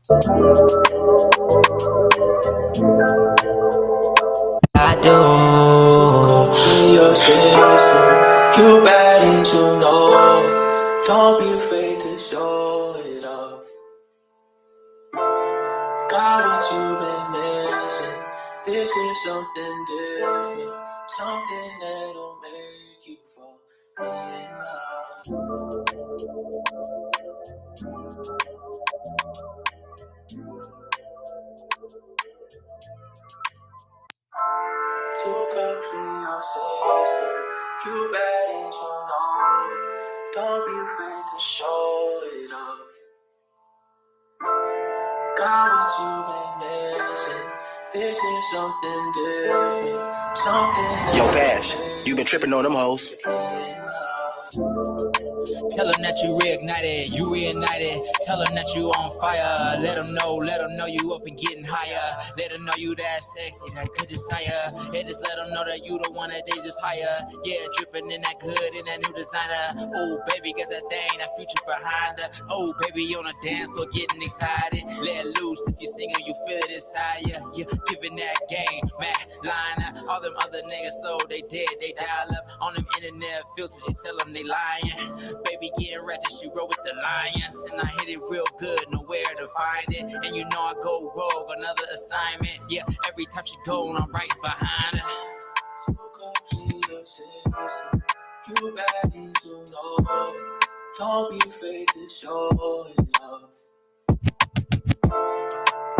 I do. In your system, you bad and you know it. Don't be afraid to show it off. Got what you've been missing. This is something different, something that'll make you fall in love. Two cups in your system, you bad and you know it. Don't be afraid to show it off. Got what you've been missing. This is something different, something. Yo, Bash, you been tripping on them hoes. Tell them that you reignited, you reignited. Tell them that you on fire. Let them know you up and getting higher. Let them know you that sexy, that good desire. And just let them know that you the one that they just hire. Yeah, dripping in that good, in that new designer. Oh, baby, got that thing, that future behind her. Oh, baby, on a dance floor, getting excited. Let loose, if you're singing, you feel it inside ya. Yeah, giving that game, Matt Liner. All them other niggas slow, they dead, they dial up. On them internet filters, you tell them they lying. Baby getting ratchet, she roll with the lions. And I hit it real good, nowhere to find it. And you know I go rogue, another assignment. Yeah, every time she go, I'm right behind her. Two cups in your system, you bad and you know it. Don't be afraid to show it off.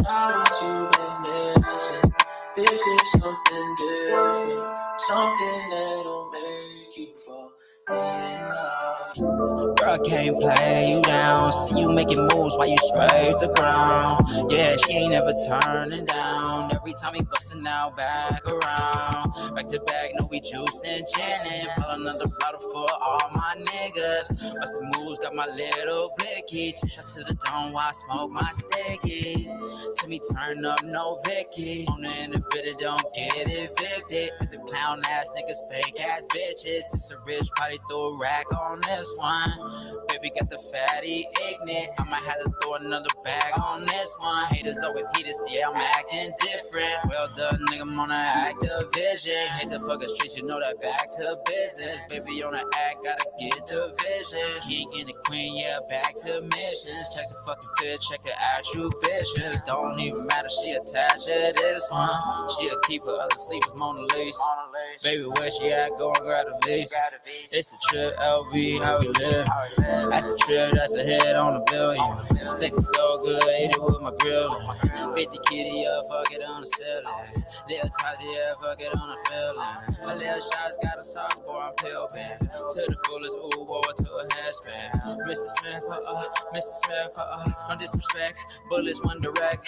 Got what you've been missing. This is something different, something that'll make you fall in love. Girl can't play you down. See you making moves while you scrape the ground. Yeah, she ain't never turning down. Every time he bustin' out back around. Back to back, no we juicing, gin. Pull another bottle for all my niggas. Bustin' moves, got my little blicky. 2 shots to the dome while I smoke my sticky. Till me turn up, no Vicky. On the end of it, don't get evicted. With the clown ass niggas, fake ass bitches. Just a rich party, throw a rack on this one. Baby got the fatty ignorant. I might have to throw another bag on this one. Haters always heated, see I'm acting different. Well done, nigga, I'm on an active vision. Hate the fucking streets, you know that back to business. Baby on the act, gotta get the vision. King and the queen, yeah, back to missions. Check the fucking fit, check the attributions. Don't even matter, she attached to this one. She a keeper, other sleepers, Mona Lisa. Baby, where she at? Go and grab the visa. It's a trip, LV, how we live. That's a trip, that's a hit on a billion. Tasting so good, ate it with my grill. Bit the kitty up, fuck it on the ceiling. Little Taji, yeah, fuck it on the feeling. A little shots got a sauce, boy, I'm pill bent. To the fullest, ooh, boy, to a headspin. Mr. Smith, Mr. Smith, no disrespect, bullets one direct.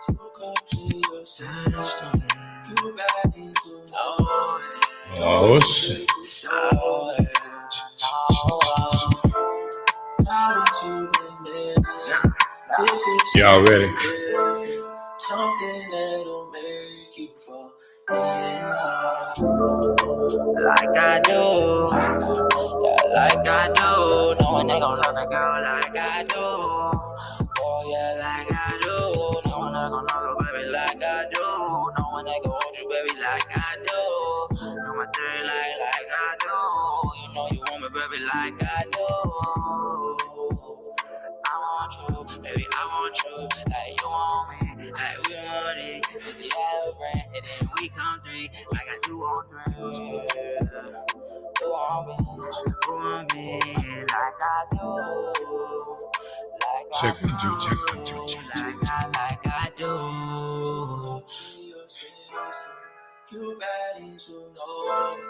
Two cups in your system, you bad and you know it. Oh, shit. Show it. Got what you've been missing. This is Y'all ready? different, something that'll make you fall in love. Like I do, yeah, like I do. No one ain't gon' love a girl like I do. Oh yeah, like I do. No one ain't gon' love a baby like I do. No one ain't gon' hold you, baby, like I do. Do my thing like I do. You know you want me, baby, like I do. I want you, baby, I want you, like you want me, like we want it. If you have a friend, and then we come three, I got 2 on 3. You want me, like I do, like Check I 1 2, do, check 1 2, check. like I do. In your system, you bad and you know it.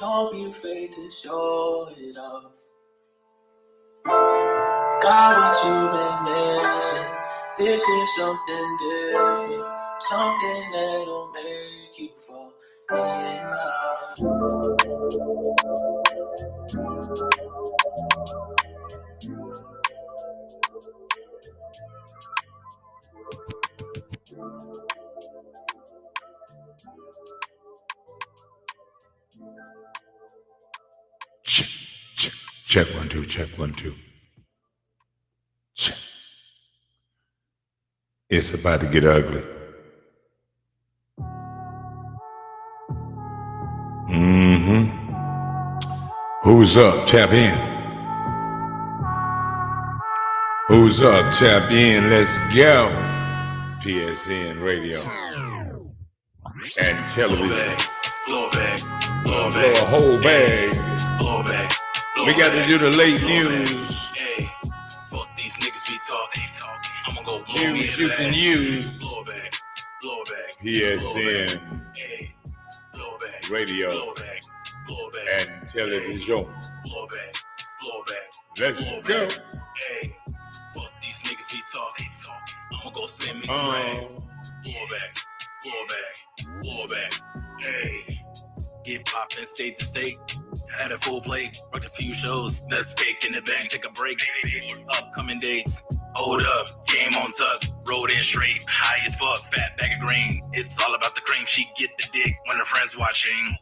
Don't be afraid to show it off. Got what you've been missing. This is something different, something that'll make you fall in love. Check 1 2, check 1 2. Check. It's about to get ugly. Who's up? Tap in. Who's up? Tap in. Let's go. PSN radio and television. Blow back. Blow a whole bag. Blow back. We got to do the late news. Hey, fuck these niggas be talking. I'ma go blow me News you can use. Blow back. PSN Hey, blow back. radio Blow back. and television. Blow back. Let's Blow go. back. Hey, fuck these niggas be talking. I'ma go spend me some racks. Blow back. Hey, get poppin' state to state. Had a full plate, worked a few shows. Let's cake in the bank, take a break. Upcoming dates, hold up, game on tuck. Rolled in straight, high as fuck, fat bag of green. It's all about the cream, she get the dick when her friends watching.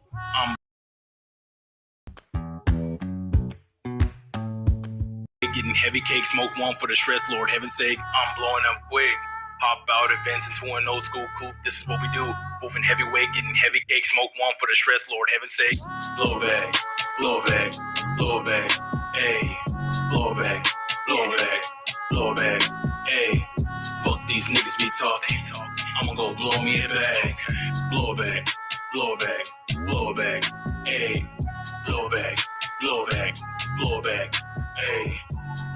Getting heavy cake, smoke one for the stress, Lord heaven's sake. I'm blowing up quick. Pop out events into an old school coupe. This is what we do. Moving heavyweight, getting heavy cake, smoke one for the stress, Lord heaven's sake. Blow back. Hey, blow back. Hey, fuck these niggas be talking. I'ma go blow me a bag. Blow back. Hey, blow back. Hey,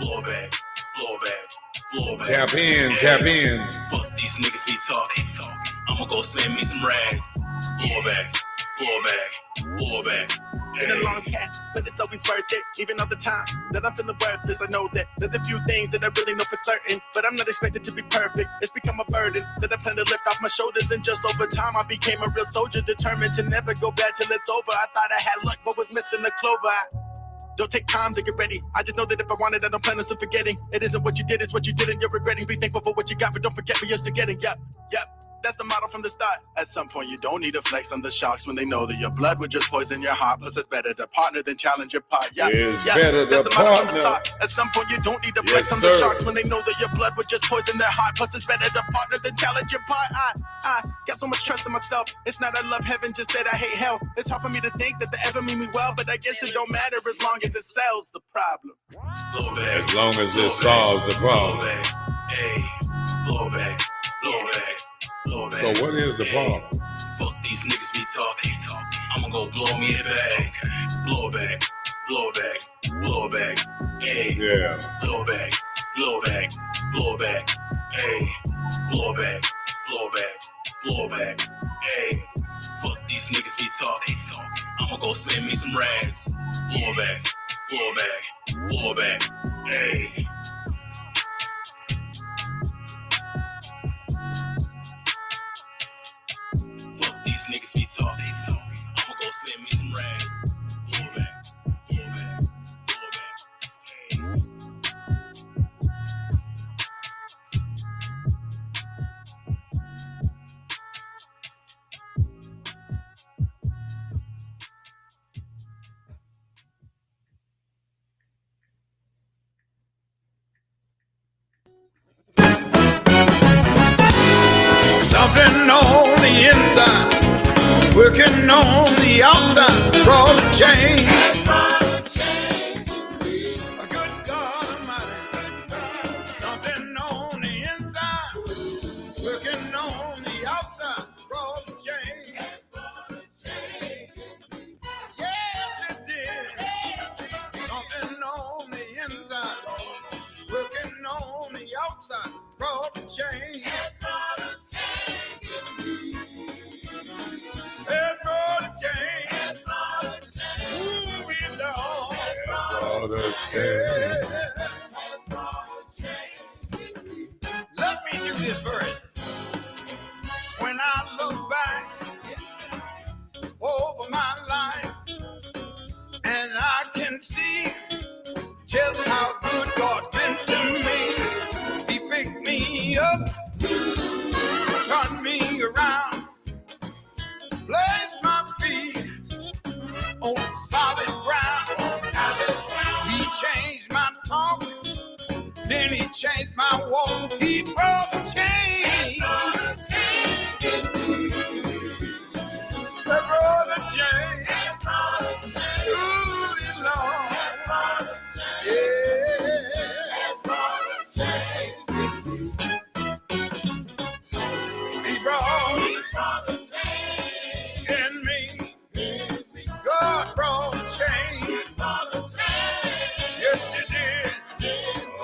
blow back. Tap in. Fuck these niggas be talking. I'ma go spend me some rags. Blow back. Been a long path, but it's always worth it. Even all the time that I'm feeling worthless, I know that there's a few things that I really know for certain, but I'm not expected to be perfect. It's become a burden that I plan to lift off my shoulders, and just over time I became a real soldier, determined to never go back till it's over. I thought I had luck, but was missing the clover. Don't take time to get ready. I just know that if I wanted, I don't plan on forgetting. It isn't what you did, it's what you didn't. You're regretting. Be thankful for what you got, but don't forget what you're still getting. Yep. That's the motto from the start. At some point, you don't need to flex on the sharks when they know that your blood would just poison your heart. Plus, it's better to partner than challenge your part. Better that's to the motto from the partner. start. At some point, you don't need to flex on the sharks when they know that your blood would just poison their heart. Plus, it's better to partner than challenge your part. I got so much trust in myself. It's not I love heaven, just that I hate hell. It's hard for me to think that they ever mean me well, but I guess it don't matter as long as it sells the problem. As long as it solves the problem. Hey, blow back. So what is the problem? Fuck these niggas be talking. I'ma go blow me a bag. Blow back. Hey, Yeah. blow back. Hey, blow back. Hey, fuck these niggas be talking. I'ma go spend me some rags. Blow back. Hey. Fuck these niggas be talking. I'ma go spend me some rags. Blow back. Hey. Something on the inside, working on the outside, crawl the chain. A good God Almighty. Something on the inside, working on the outside, crawl the chain. Yes, it did. Something on the inside, working on the outside, crawl the chain. Let me do this verse. When I look back over my life, and I can see just how good God been to me. He picked me up, turned me around, placed my feet on solid ground. He changed my talk, then he changed my walk. He broke the chain. He brought a change in me. God brought a change. Yes, he did.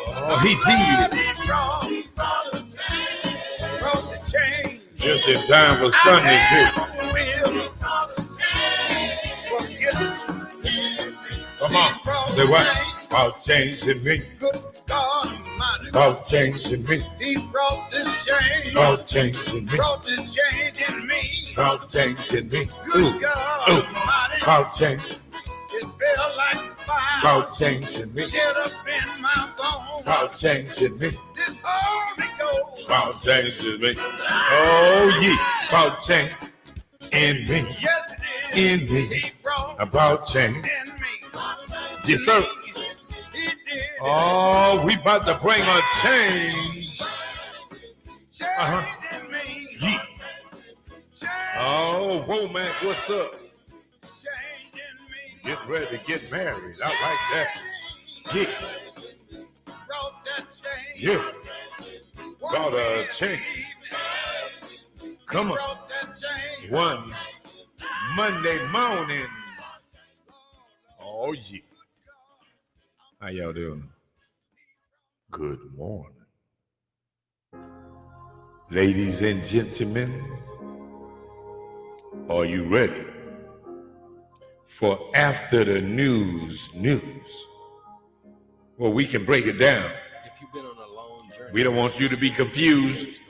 Oh, he did. He brought the change. Just in time for Sunday, too. Come on. Say what? About changing me. Good God Almighty. About changing me. He brought this change. About changing me. Brought this change in me. About changing me. Good God Almighty. About changing. It felt like fire. About changing me. Shut up in my bones. About changing me. This Holy Ghost. About changing me. Oh, yeah. About changing in me. Yes, it did. In me. He brought About change. in me. Yes, sir. He did. Oh, we about to bring a change. Change in me. Yeah. Change, Oh, whoa, man, what's up? change in me. Get ready to get married. I like that. Yeah, Brought that change. yeah. Brought a change. Come on. Brought that change. One Monday morning. Oh, yeah. How y'all doing? Good morning. Ladies and gentlemen, are you ready for After the News? Well, we can break it down. If you've been on a long journey, We don't want you to be confused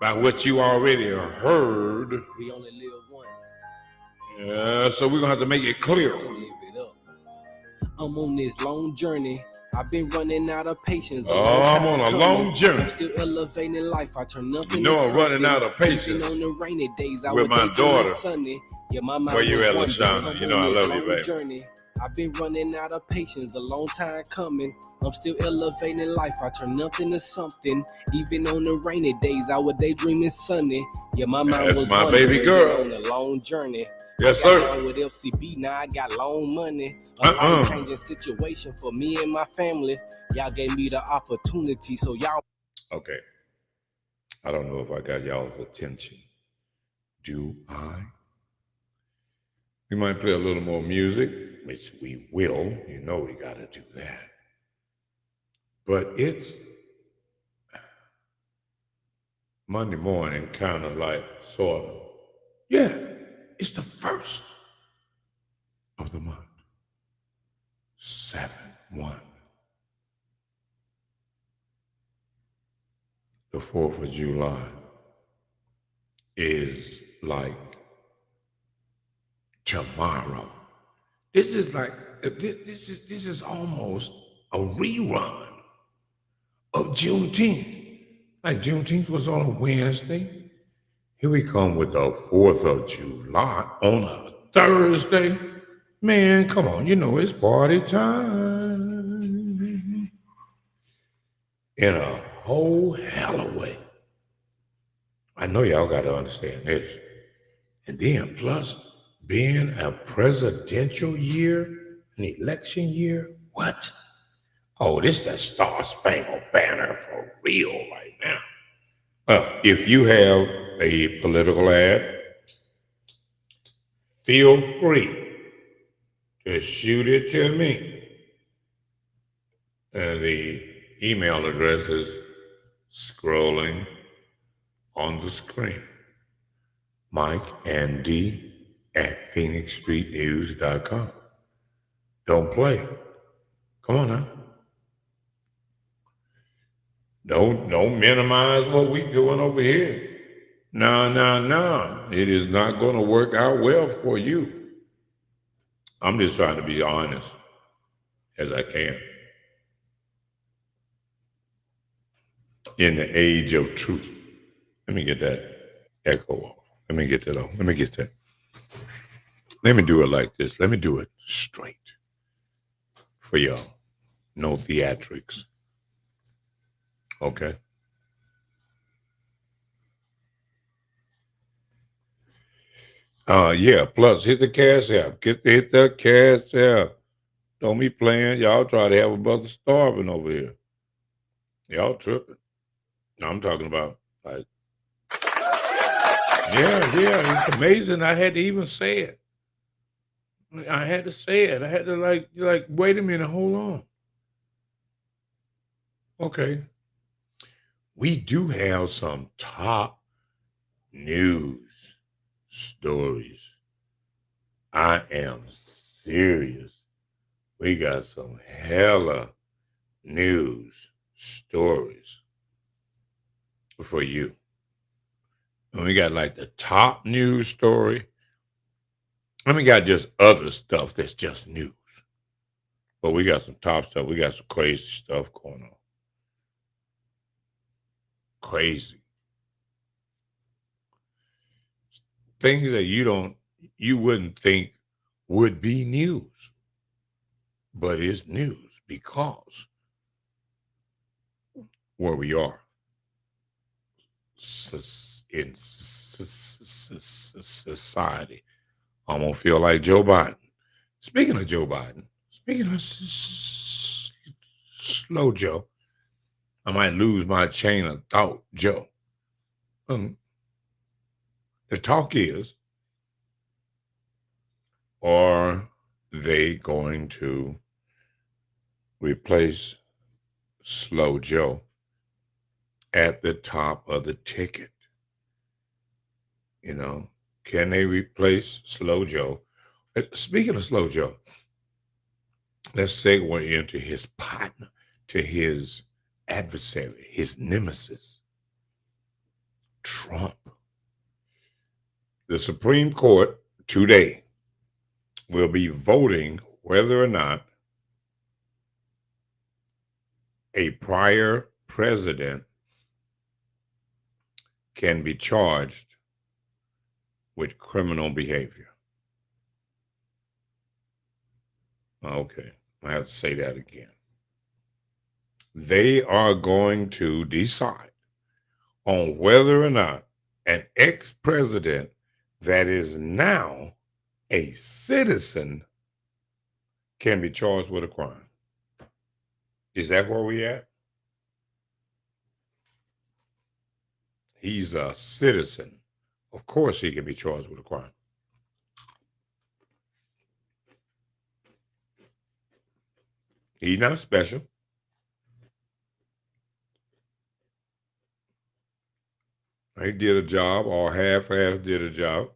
by what you already heard. we only live once, So we're going to have to make it clear. so live it up. I'm on this long journey. I've been running out of patience. Oh, I'm on a long journey. I'm still elevating life. I turn nothing. You know I'm running out of Even patience on the rainy days, I with would my daydream of daughter. Sunny. Yeah, my mind Where you was at, wondering. LaShawna? I'm You know on I this love you, long baby. journey. I've been running out of patience, a long time coming. I'm still elevating life. I turn nothing to something. Even on the rainy days, I would daydreaming sunny. Yeah, my mind That's was my wondering, baby girl. on a long journey. Yes, Got sir. on with FCB, now I got long money. A life-changing situation for me and my family. Y'all gave me the opportunity, so y'all. Okay. I don't know if I got y'all's attention. Do I? We might play a little more music, which we will. You know we got to do that. But it's Monday morning, kind of like, sort of. Yeah, it's the first of the month. 7-1. The 4th of July is like tomorrow. This is like this is almost a rerun of Juneteenth. Like Juneteenth was on a Wednesday. Here we come with the 4th of July on a Thursday. Man, come on, you know it's party time. In a whole hell of a way. I know y'all got to understand this. And then plus being a presidential year, an election year, what? Oh, this is the Star Spangled Banner for real right now. If you have a political ad, feel free to shoot it to me. The email address is scrolling on the screen. mikeanddee at phoenixstreetnews.com. Don't play. Come on now. Don't minimize what we doing over here. No. It is not going to work out well for you. I'm just trying to be honest as I can. In the age of truth. Let me get that echo off. Let me get that off. Let me get that. Let me do it like this. Let me do it straight for y'all. No theatrics. Okay? Yeah, plus hit the cash app. Hit the cash app. Don't be playing. Y'all try to have a brother starving over here. Y'all tripping. I'm talking about like, yeah, it's amazing. I had to even say it. I had to say it. I had to like, wait a minute, hold on. Okay. We do have some top news stories. I am serious. We got some hella news stories for you. And we got like the top news story. And we got just other stuff that's just news. But we got some top stuff. We got some crazy stuff going on. Crazy. Things that you wouldn't think would be news. But it's news because where we are in society. I'm going to feel like Joe Biden. Speaking of Joe Biden, speaking of slow Joe, I might lose my chain of thought, Joe. The talk is, are they going to replace Slow Joe at the top of the ticket? You know, can they replace Slow Joe? Speaking of Slow Joe, let's segue into his partner, to his adversary, his nemesis, Trump. The Supreme Court today will be voting whether or not a prior president can be charged with criminal behavior. Okay, I have to say that again. They are going to decide on whether or not an ex-president that is now a citizen can be charged with a crime. Is that where we at? He's a citizen. Of course he can be charged with a crime. He's not special. He did a job or half-ass did a job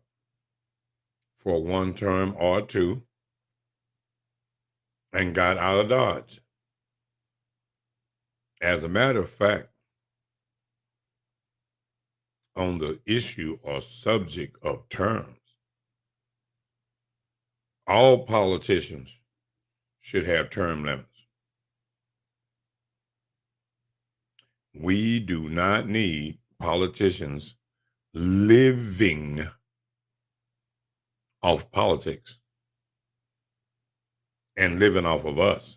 for one term or two and got out of Dodge. As a matter of fact, on the issue or subject of terms, all politicians should have term limits. We do not need politicians living off politics and living off of us.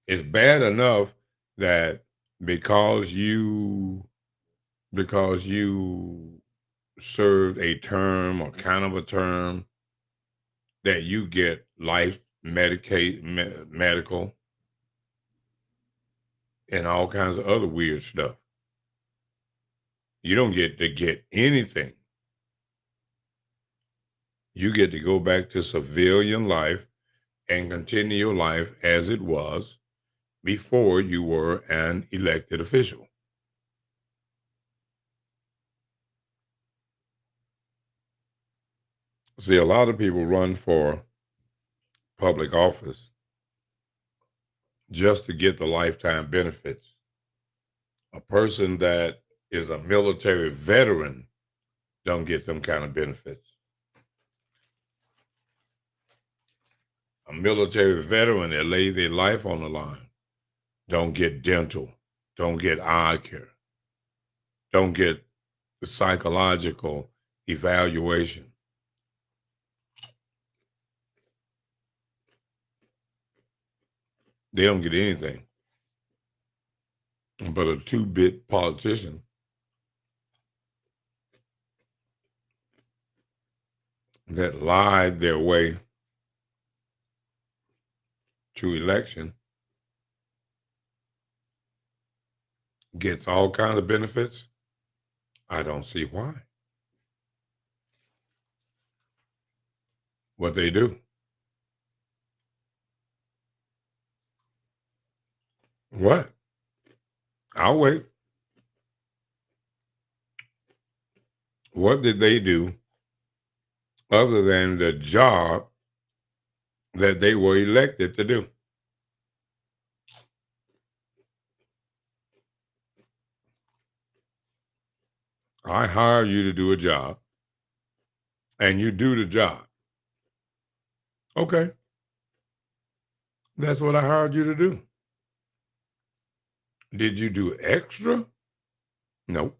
It's bad enough that because you served a term or kind of a term that you get life medical and all kinds of other weird stuff. You don't get to get anything. You get to go back to civilian life and continue your life as it was before you were an elected official. See, a lot of people run for public office just to get the lifetime benefits. A person that is a military veteran don't get them kind of benefits. A military veteran that laid their life on the line don't get dental, don't get eye care, don't get the psychological evaluation. They don't get anything. But a two-bit politician that lied their way to election gets all kinds of benefits, I don't see why. What they do. What? I'll wait. What did they do other than the job that they were elected to do? I hire you to do a job, and you do the job. Okay. That's what I hired you to do. Did you do extra? Nope.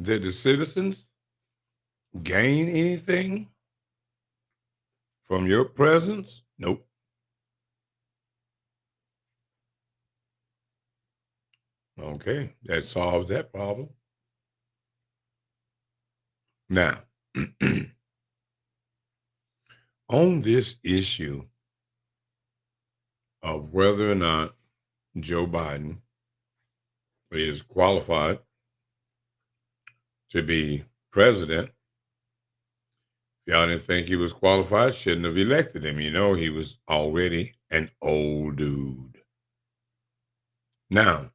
Did the citizens gain anything from your presence? Nope. Okay, that solves that problem. Now, on this issue of whether or not Joe Biden is qualified to be president, if y'all didn't think he was qualified, shouldn't have elected him. You know, he was already an old dude. Now,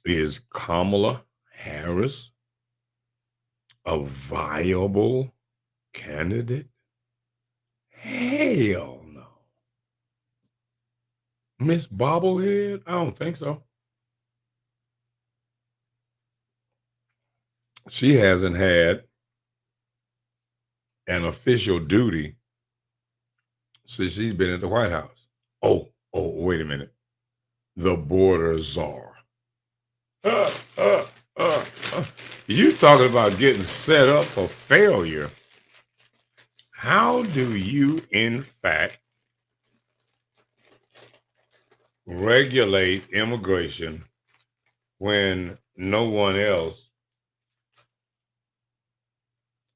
is Kamala Harris a viable candidate? Hell no. Miss Bobblehead? I don't think so. She hasn't had an official duty since she's been at the White House. Oh, wait a minute. The border czar. You talking about getting set up for failure. How do you, in fact, regulate immigration when no one else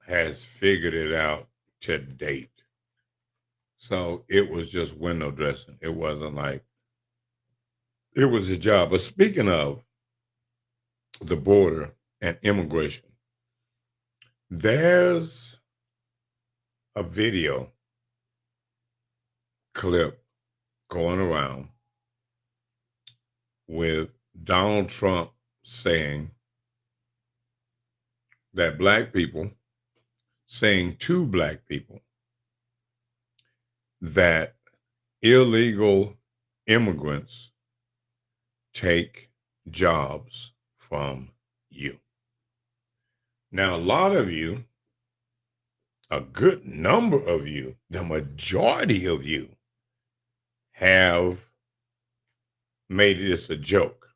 has figured it out to date? So it was just window dressing. It wasn't like it was a job. But speaking of the border and immigration, there's a video clip going around with Donald Trump saying that black people, saying to black people that illegal immigrants take jobs from you. Now, a lot of you, a good number of you, the majority of you have made this a joke.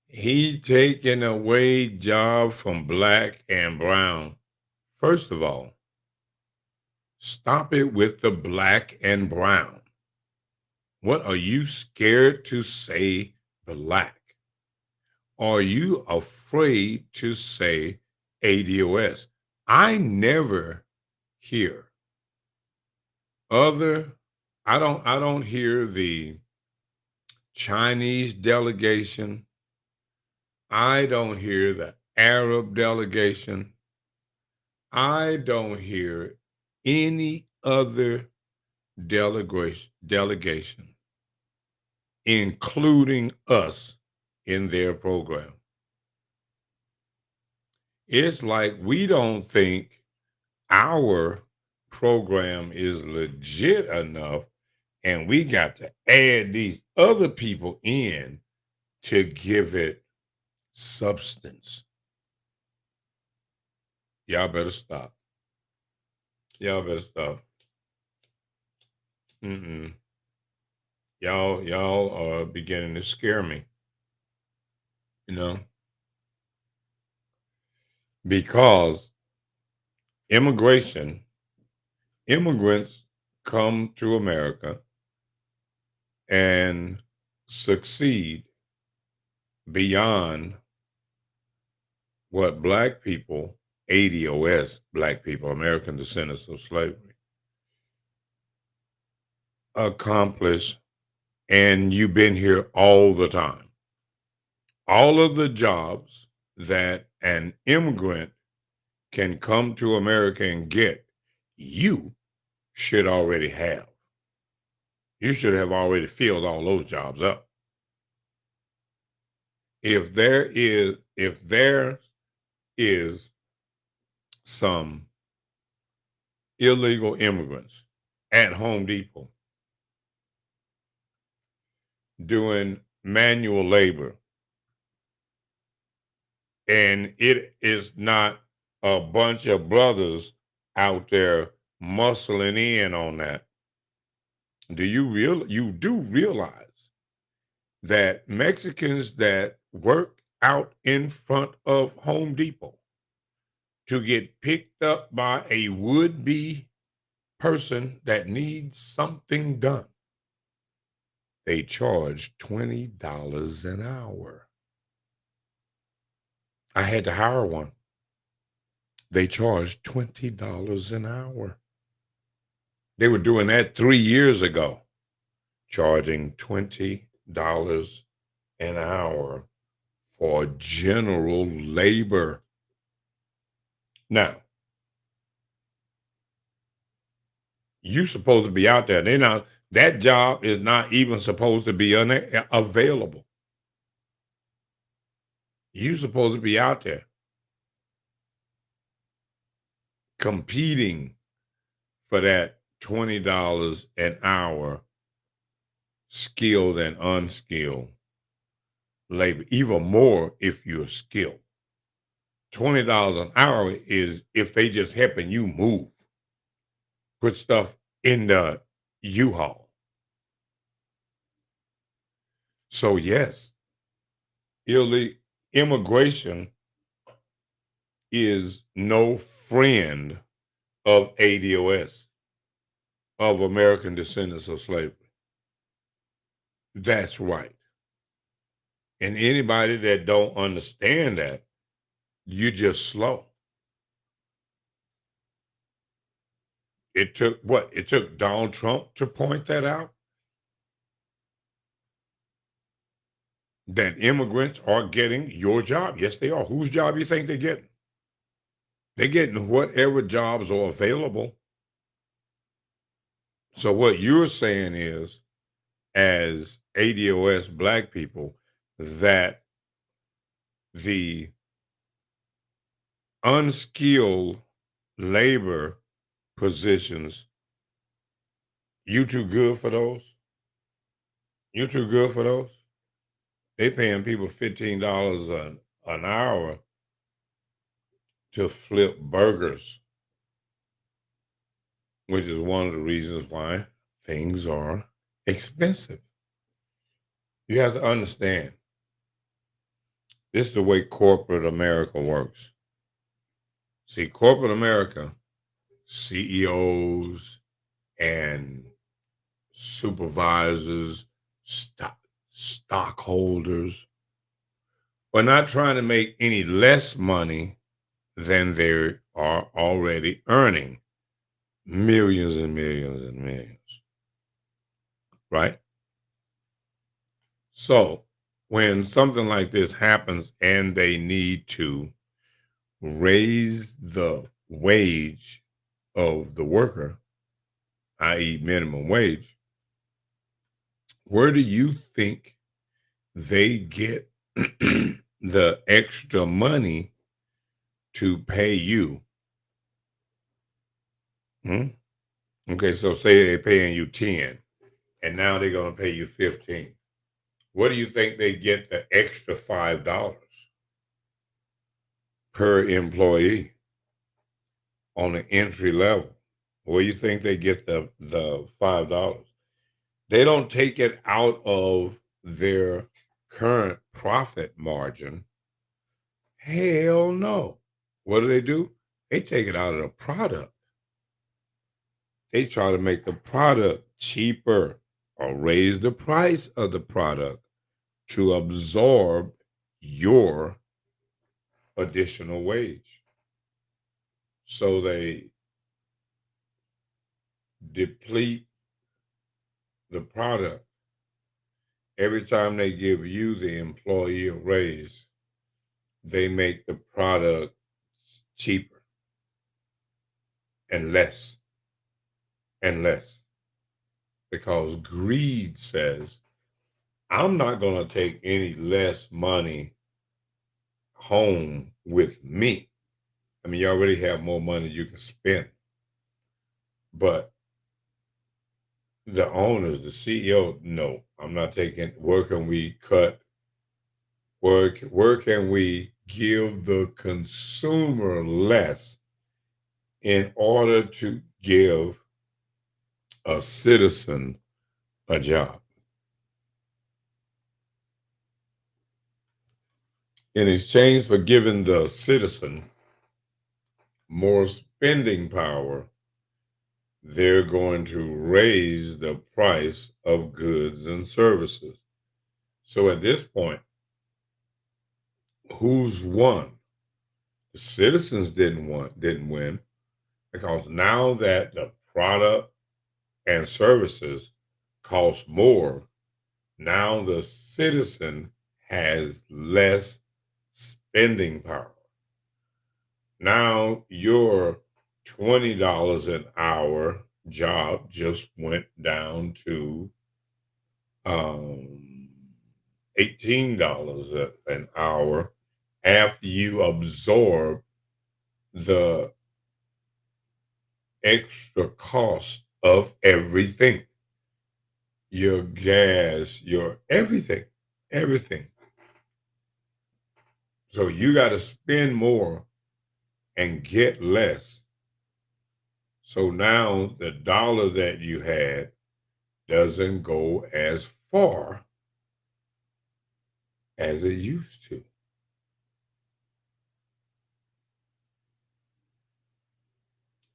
He taking away jobs from black and brown. First of all, stop it with the black and brown. What are you scared to say black? Are you afraid to say ADOS? I never hear I don't hear the Chinese delegation. I don't hear the Arab delegation. I don't hear any other delegation, including us, in their program. It's like we don't think our program is legit enough, and we got to add these other people in to give it substance. Y'all better stop. Y'all better stop. Y'all are beginning to scare me. You know? Because immigrants come to America and succeed beyond what black people, ADOS, black people, American descendants of slavery, accomplish and you've been here all the time. All of the jobs that an immigrant can come to America and get, you should already have. You should have already filled all those jobs up. If there is some illegal immigrants at Home Depot doing manual labor, and it is not a bunch of brothers out there muscling in on that, you do realize that Mexicans that work out in front of Home Depot to get picked up by a would-be person that needs something done, they charge $20 an hour. I had to hire one. They charged $20 an hour. They were doing that 3 years ago, charging $20 an hour for general labor. Now, you're supposed to be out there. That job is not even supposed to be available. You're supposed to be out there competing for that $20 an hour, skilled and unskilled labor, even more if you're skilled. $20 an hour is if they just helping you move, put stuff in the U-Haul. So yes, immigration is no friend of ADOS, of American descendants of slavery. That's right. And anybody that don't understand that, you just slow. It took what? It took Donald Trump to point that out. That immigrants are getting your job. Yes, they are. Whose job you think they're getting? They're getting whatever jobs are available. So what you're saying is, as ADOS Black people, that the unskilled labor positions, you too good for those? You too good for those? They paying people $15 an hour to flip burgers, which is one of the reasons why things are expensive. You have to understand, this is the way corporate America works. See, corporate America, CEOs and supervisors, stockholders, are not trying to make any less money than they are already earning. Millions and millions and millions. Right? So when something like this happens and they need to raise the wage of the worker, i.e. minimum wage, where do you think they get the extra money to pay you? Okay, so say they're paying you 10 and now they're going to pay you 15. What do you think they get the extra $5 per employee on the entry level? Where do you think they get the $5? They don't take it out of their current profit margin. Hell no. What do? They take it out of the product. They try to make the product cheaper or raise the price of the product to absorb your additional wage. So they deplete the product every time they give you, the employee, a raise, they make the product cheaper and less and less, because greed says, I'm not going to take any less money home with me. I mean, you already have more money you can spend, but the owners, the CEO, no, I'm not taking. Where can we cut? Where can we give the consumer less in order to give a citizen a job? In exchange for giving the citizen more spending power, they're going to raise the price of goods and services. So at this point, who's won? The citizens didn't win, because now that the product and services cost more, now the citizen has less spending power. Now your $20 an hour job just went down to $18 an hour after you absorb the extra cost of everything, your gas, your everything. So you got to spend more and get less. So now the dollar that you had doesn't go as far as it used to.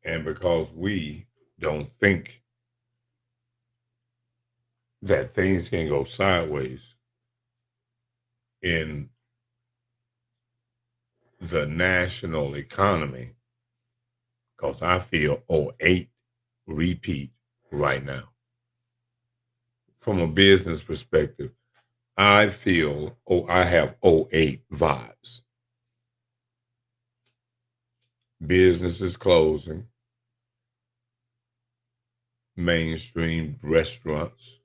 And because we don't think that things can go sideways in the national economy, because I feel '08 repeat right now. From a business perspective, I feel, I have '08 vibes. Businesses closing, mainstream restaurants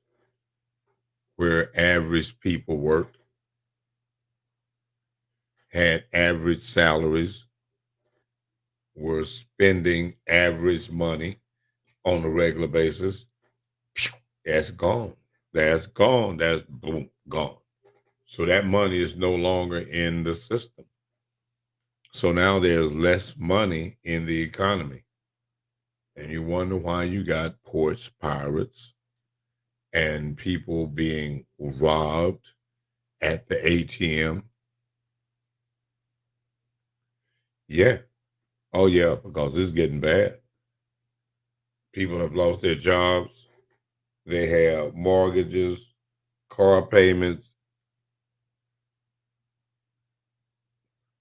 where average people worked, had average salaries, were spending average money on a regular basis. That's gone. That's gone. That's boom, gone. So that money is no longer in the system. So now there's less money in the economy. And you wonder why you got porch pirates and people being robbed at the ATM. Yeah. Oh, yeah, because it's getting bad. People have lost their jobs. They have mortgages, car payments,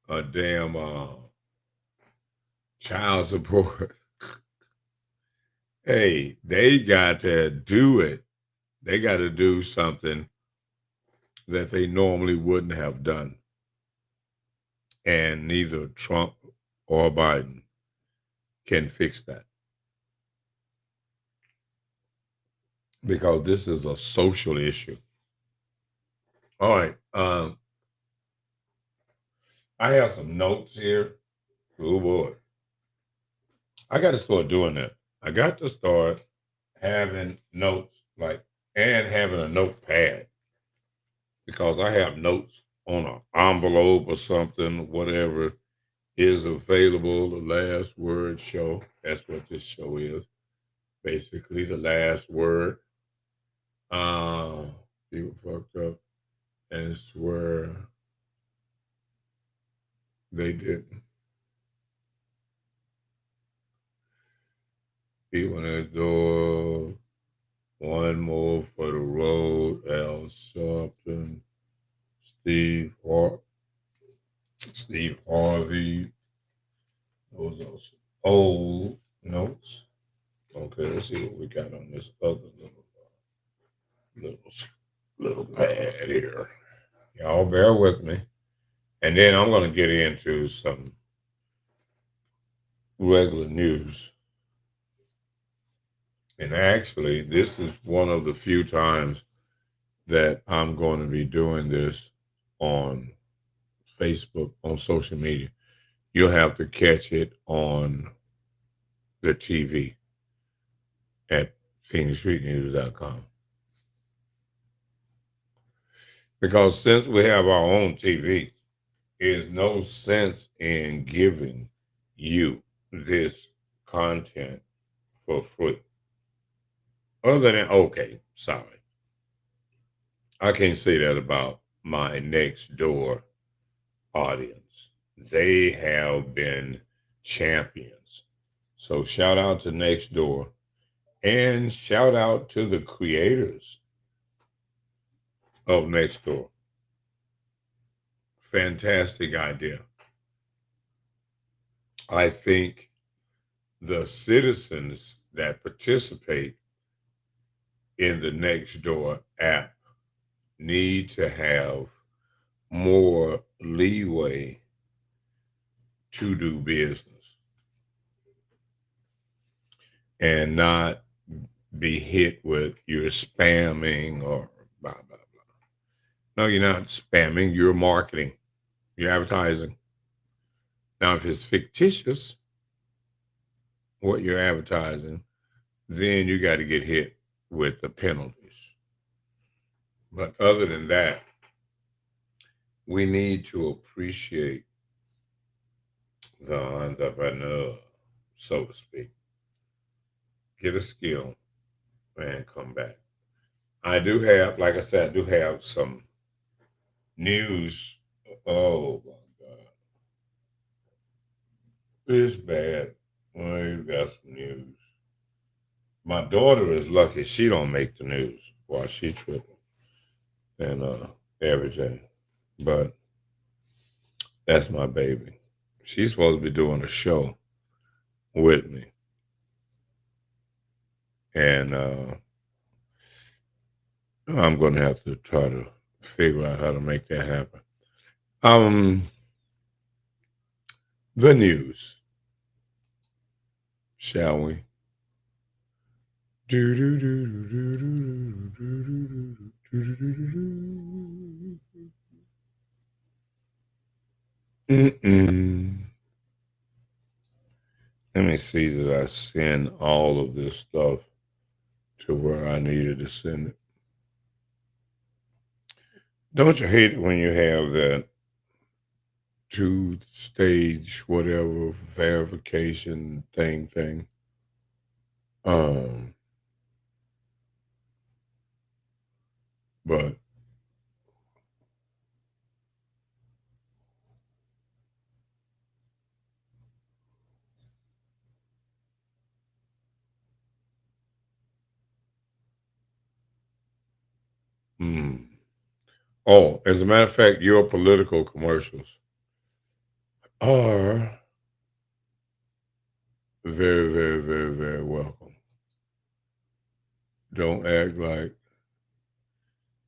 a damn child support. Hey, they got to do it. They got to do something that they normally wouldn't have done. And neither Trump or Biden can fix that, because this is a social issue. All right. I have some notes here. Oh boy. I got to start doing that. I got to start having notes, and having a notepad, because I have notes on an envelope or something, whatever is available. The Last Word Show. That's what this show is. Basically, the last word. People fucked up and swear they didn't. People next door. One more for the road. Al Sharpton. Steve Harvey. Those are some old notes. Okay, let's see what we got on this other little notepad here. Y'all bear with me. And then I'm going to get into some regular news. And actually, this is one of the few times that I'm going to be doing this on Facebook, on social media. You'll have to catch it on the TV at PhoenixStreetNews.com. Because since we have our own TV, there's no sense in giving you this content for free. Other than, okay, sorry. I can't say that about my next door audience. They have been champions. So shout out to Next Door and shout out to the creators of Next Door. Fantastic idea. I think the citizens that participate in the Next Door app need to have more leeway to do business and not be hit with you're spamming or blah, blah, blah. No, you're not spamming, you're marketing, you're advertising. Now, if it's fictitious, what you're advertising, then you got to get hit with the penalties. But other than that, we need to appreciate the entrepreneur, so to speak. Get a skill and come back. I do have, like I said, I do have some news. Oh my God. It's bad. We've got some news. My daughter is lucky she don't make the news while she tripping and every day. But that's my baby. She's supposed to be doing a show with me. And I'm going to have to try to figure out how to make that happen. The news, shall we? Let me see that I send all of this stuff to where I needed to send it. Don't you hate it when you have that two-stage whatever verification thing? But oh, as a matter of fact, your political commercials are very, very, very, very welcome. Don't act like,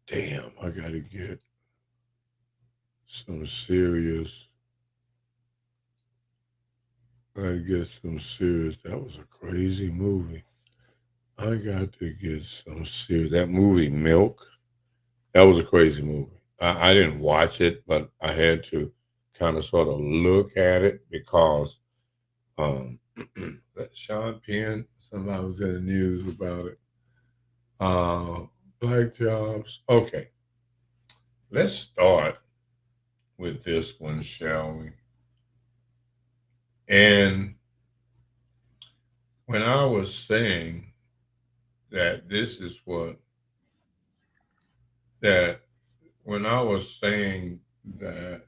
damn, I got to get some serious. That was a crazy movie. I got to get some serious. That movie, Milk, that was a crazy movie. I didn't watch it, but I had to kind of sort of look at it because that Sean Penn, somebody was in the news about it. Black jobs. Okay. Let's start with this one, shall we? And when I was saying that this is what, that when I was saying that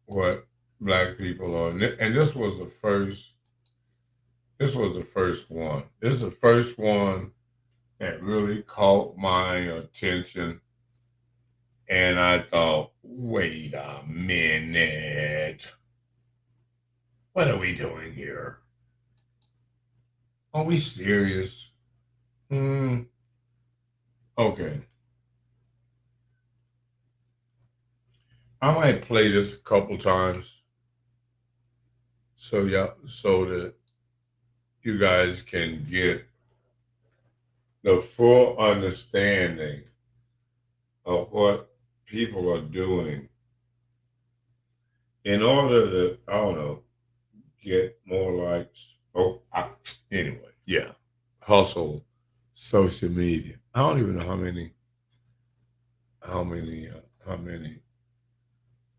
what black people are, and this was the first one. This is the first one that really caught my attention. And I thought, wait a minute. What are we doing here? Are we serious? Okay. I might play this a couple times so that you guys can get the full understanding of what people are doing in order to, I don't know, get more likes. Anyway, yeah. Hustle social media. I don't even know how many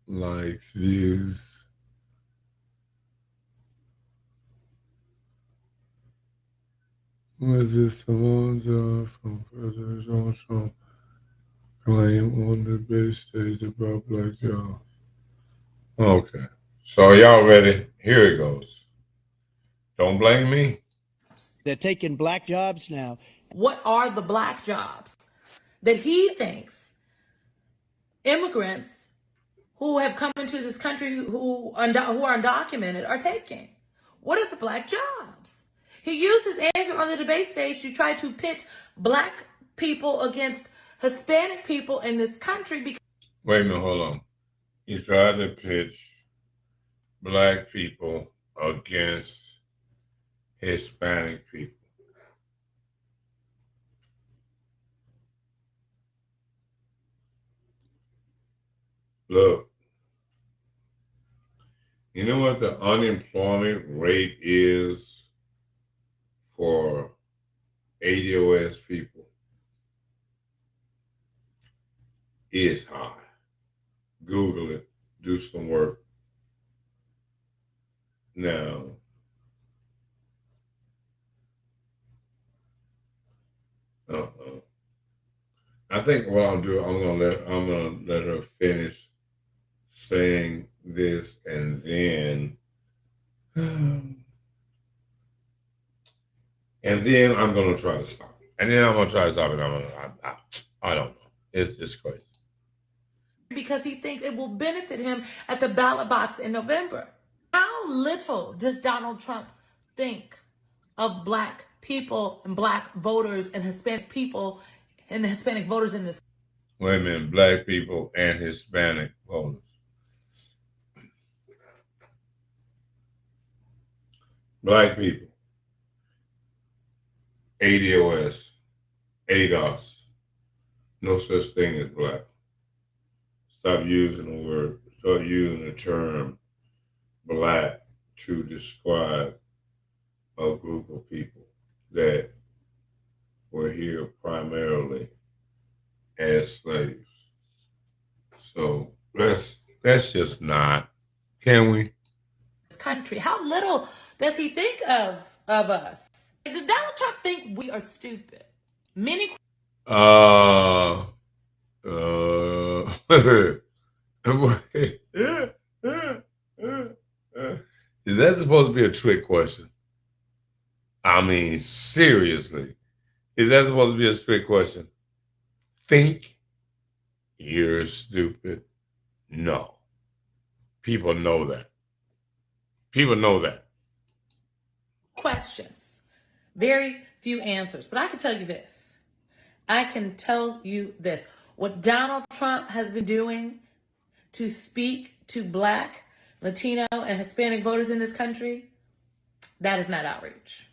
likes, views. Was this someone's from President Donald Trump claim on the big stage about black jobs? Okay. So y'all ready? Here it goes. Don't blame me. They're taking black jobs now. What are the black jobs that he thinks immigrants who have come into this country who are undocumented are taking? What are the black jobs? He used his answer on the debate stage to try to pit black people against Hispanic people in this country. Wait a minute, hold on. He tried to pitch black people against Hispanic people. Look, you know what the unemployment rate is for ADOS people? It's high. Google it. Do some work. Now, I think what I'll do, I'm gonna let her finish saying this, and then I'm gonna try to stop it. And then I'm gonna try to stop it. I don't know. It's crazy. Because he thinks it will benefit him at the ballot box in November. How little does Donald Trump think of black people and black voters and Hispanic people and the Hispanic voters in this? Wait a minute, black people and Hispanic voters. Black people, ADOS, no such thing as black. Stop using the word, start using the term black to describe a group of people that were here primarily as slaves. So let's just not, can we? Country. How little does he think of us? Does Donald Trump think we are stupid? Many. Is that supposed to be a trick question? I mean, seriously. Is that supposed to be a trick question? Think you're stupid? No. People know that. People know that. Questions. Very few answers. But I can tell you this. What Donald Trump has been doing to speak to black, Latino, and Hispanic voters in this country, that is not outreach.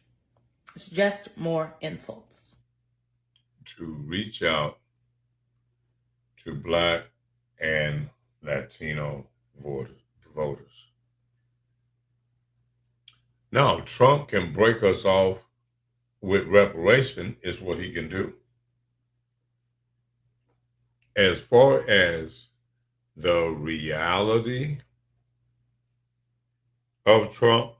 It's just more insults. To reach out to black and Latino voters. Now, Trump can break us off with reparation, is what he can do. As far as the reality of Trump,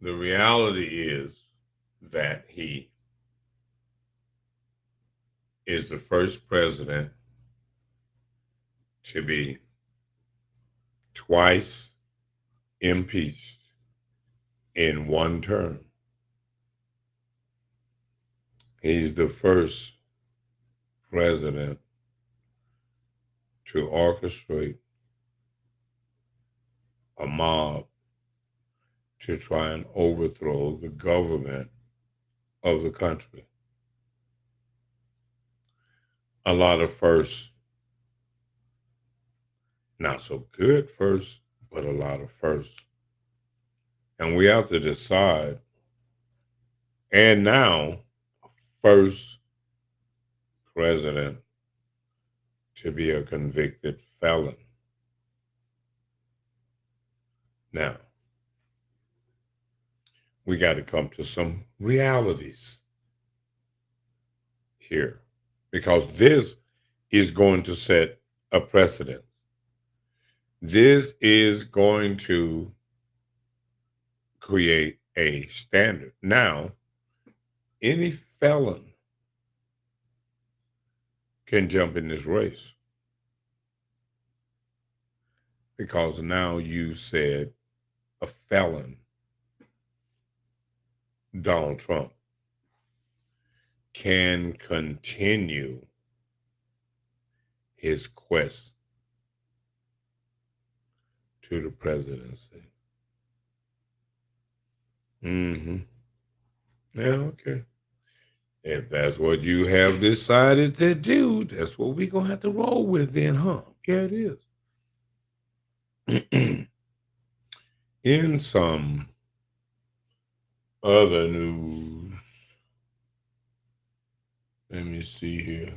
the reality is that he is the first president to be twice impeached in one term. He's the first president to orchestrate a mob to try and overthrow the government of the country. A lot of firsts Not so good first, but a lot of firsts. And we have to decide. And now, first president to be a convicted felon. Now, we got to come to some realities here because this is going to set a precedent. This is going to create a standard. Now, any felon can jump in this race because now you said a felon, Donald Trump, can continue his quest to the presidency. Mm-hmm. Yeah, okay. If that's what you have decided to do, that's what we're going to have to roll with then, huh? Yeah, it is. In some other news, let me see here.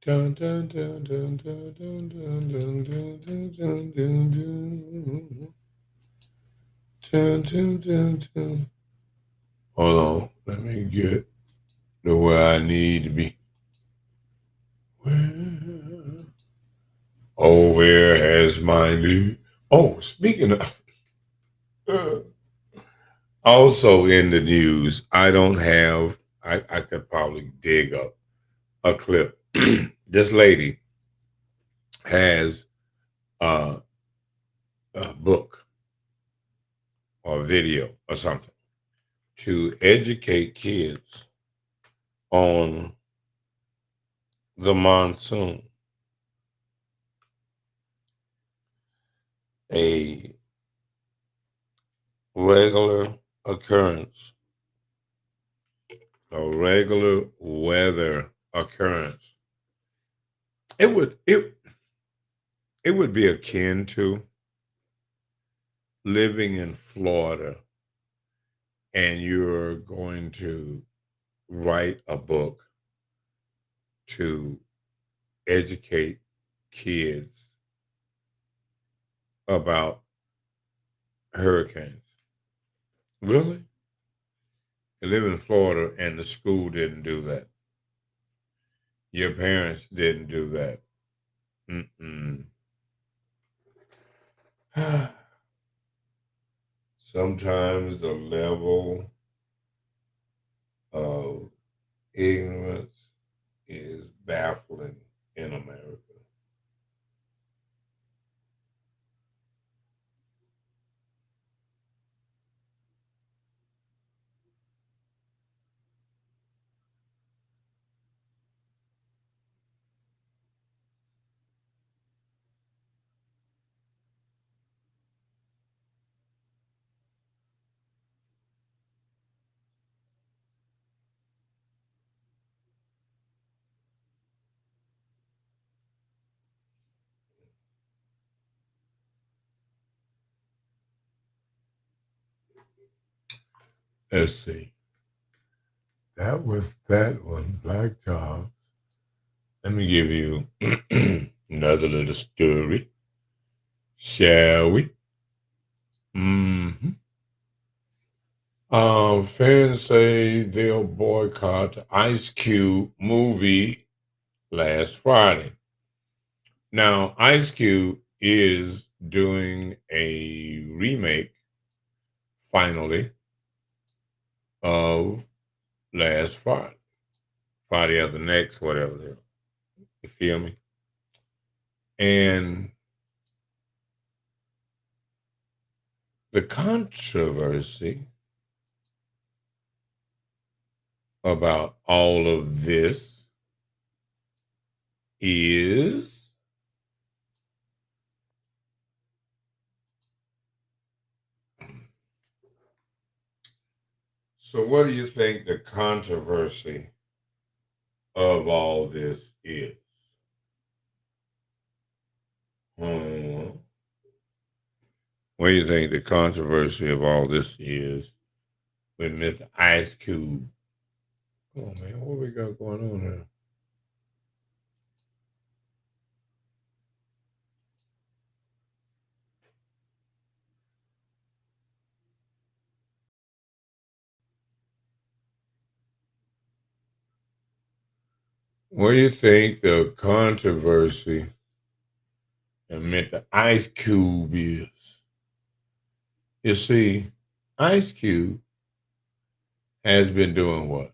Dun, dun, dun, dun, dun, dun, dun, dun, dun, dun, dun, dun, dun. Dun, dun, dun, dun. Hold on, let me get to where I need to be. Where has my lead? Oh, speaking of, also in the news, I don't have, I could probably dig up a clip. This lady has a book or video or something to educate kids on the monsoon. A regular occurrence, a regular weather occurrence. It would be akin to living in Florida and you're going to write a book to educate kids about hurricanes. Really? You live in Florida and the school didn't do that. Your parents didn't do that. Mm-mm. Sometimes the level of ignorance is baffling in America. Let's see. That was that one, Black Jobs. Let me give you another little story. Shall we? Mm-hmm. Fans say they'll boycott the Ice Cube movie last Friday. Now, Ice Cube is doing a remake, finally, of last Friday. Friday after next, whatever. You feel me? And the controversy about all of this is so what do you think the controversy of all this is? What do you think the controversy of all this is with Mr. Ice Cube? Come on, man, what we got going on here? What do you think the controversy that meant the Ice Cube is? You see, Ice Cube has been doing what?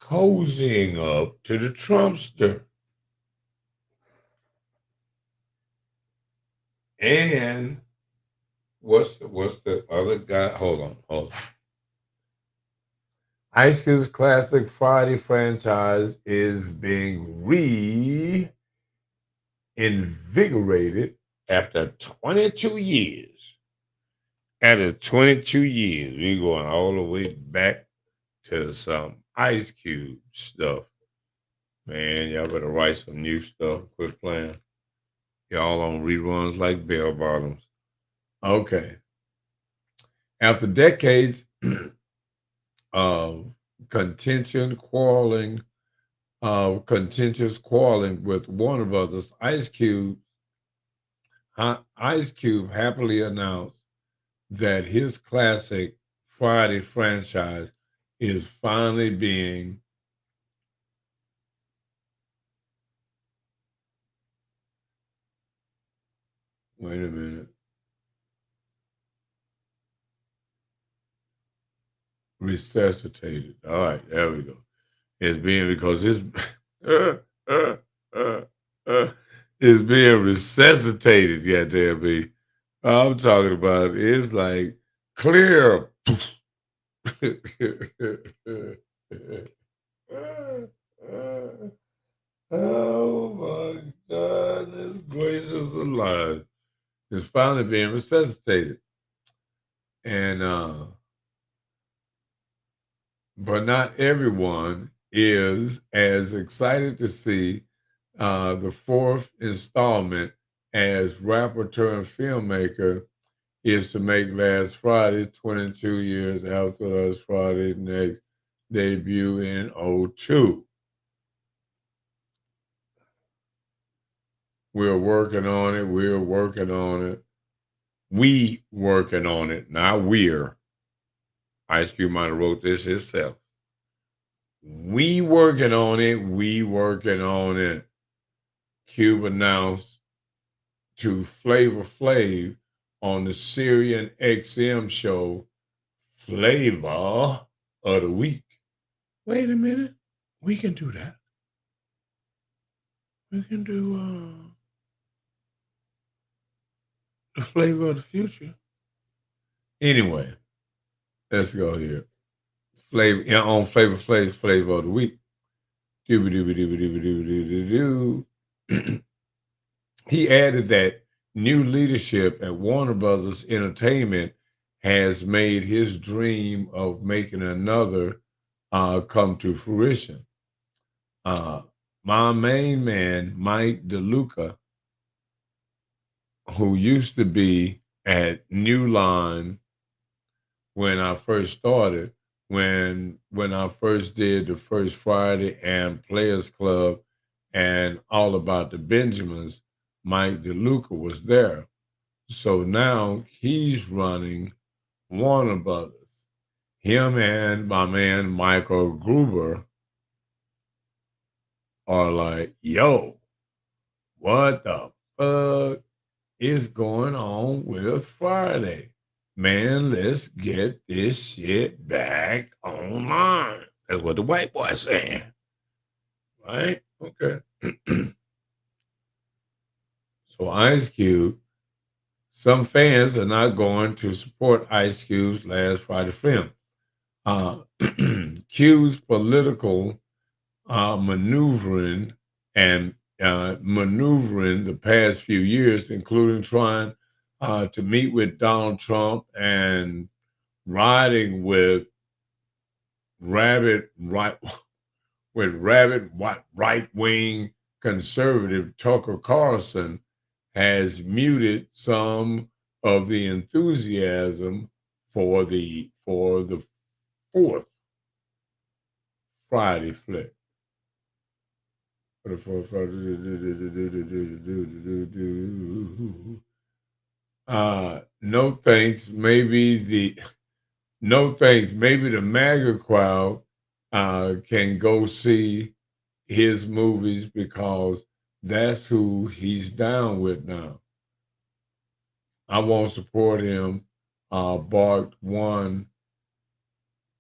Cozying up to the Trumpster. And what's the other guy? Hold on. Ice Cube's classic Friday franchise is being reinvigorated after 22 years. After 22 years, we're going all the way back to some Ice Cube stuff. Man, y'all better write some new stuff. Quit playing. Y'all on reruns like bell bottoms. Okay. After decades of contentious quarreling with Warner Brothers, Ice Cube happily announced that his classic Friday franchise is finally being wait a minute. Resuscitated. All right, there we go. It's being because it's it's being resuscitated. Goddamn me! I'm talking about it's like clear. Oh my goodness gracious alive! It's finally being resuscitated, and but not everyone is as excited to see the fourth installment as rapper turned filmmaker is to make Last Friday 22 years after Last Friday's next debut in '02. We're working on it. We working on it. Not we're. Ice Cube might have wrote this himself. We working on it. Cube announced to Flavor Flav on the Syrian XM show Flavor of the Week. Wait a minute. We can do that. We can do the Flavor of the Future. Anyway, let's go here. Flavor on Flavor Flav's Flavor of the Week. He added that new leadership at Warner Brothers Entertainment has made his dream of making another come to fruition. My main man, Mike DeLuca, who used to be at New Line when I first started, when I first did the first Friday and Players Club and All About the Benjamins, Mike DeLuca was there. So now he's running Warner Brothers. Him and my man Michael Gruber are like, yo, what the fuck is going on with Friday? Man, let's get this shit back online. That's what the white boy's saying. Right? Okay. So Ice Cube, some fans are not going to support Ice Cube's Last Friday film. Cube's political maneuvering the past few years, including trying to meet with Donald Trump and riding with rabid right-wing conservative Tucker Carlson, has muted some of the enthusiasm for the fourth Friday flick. No thanks. No thanks. Maybe the MAGA crowd can go see his movies because that's who he's down with now. I won't support him. Barked one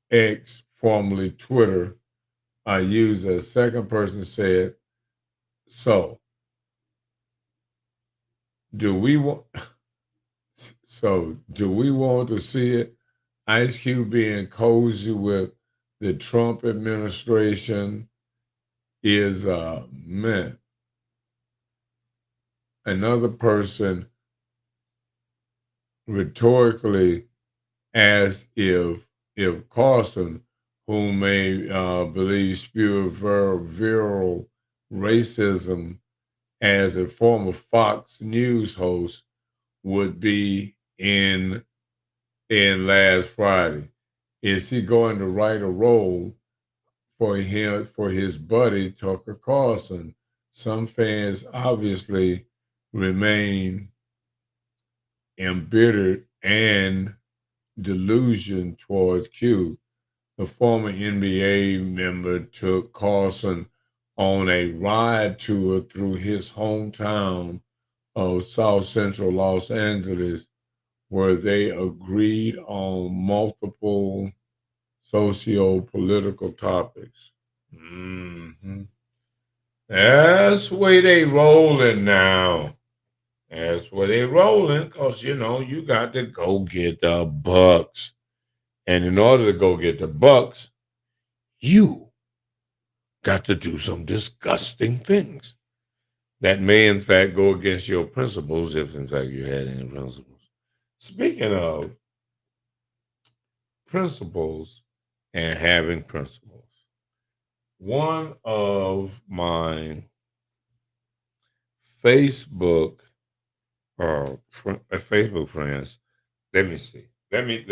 X, formerly Twitter, user. Second person said, "So, do we want? So, do we want to see it? Ice Cube being cozy with the Trump administration is man." Another person rhetorically asked if Carson, who may believe spew viral racism as a former Fox News host, would be in last Friday. Is he going to write a role for his buddy Tucker Carlson? Some fans obviously remain embittered and delusion towards Q. The former NBA member took Carlson on a ride tour through his hometown of South Central Los Angeles, where they agreed on multiple socio-political topics. Mm-hmm. That's the way they rolling now. That's where they rolling, because, you got to go get the bucks. And in order to go get the bucks, you got to do some disgusting things that may, in fact, go against your principles, if, in fact, you had any principles. Speaking of principles and having principles, one of my Facebook friends, let me see. Let me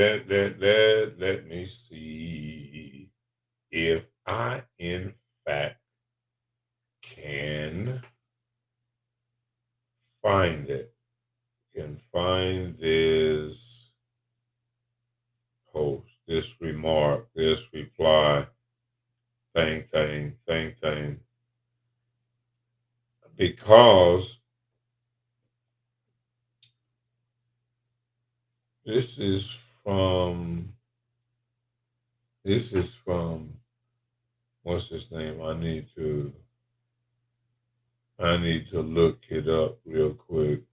see if I, in fact, can find it. Can find this post, this remark, this reply, thing. Because this is from what's his name? I need to look it up real quick.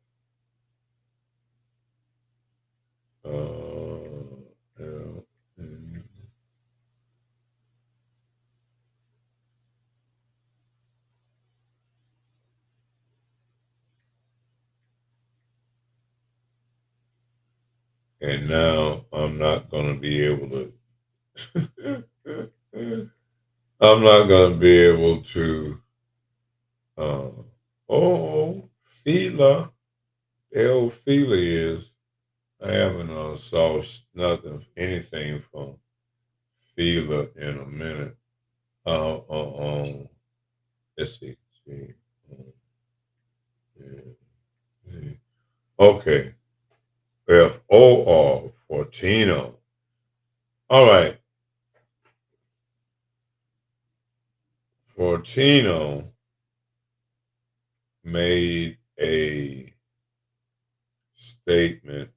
And now I'm not going to be able to. I'm not going to be able to. Fila. L. Fila is. I haven't saw anything from Fila in a minute. Let's see. Okay. FOR Fortino. All right. Fortino made a statement.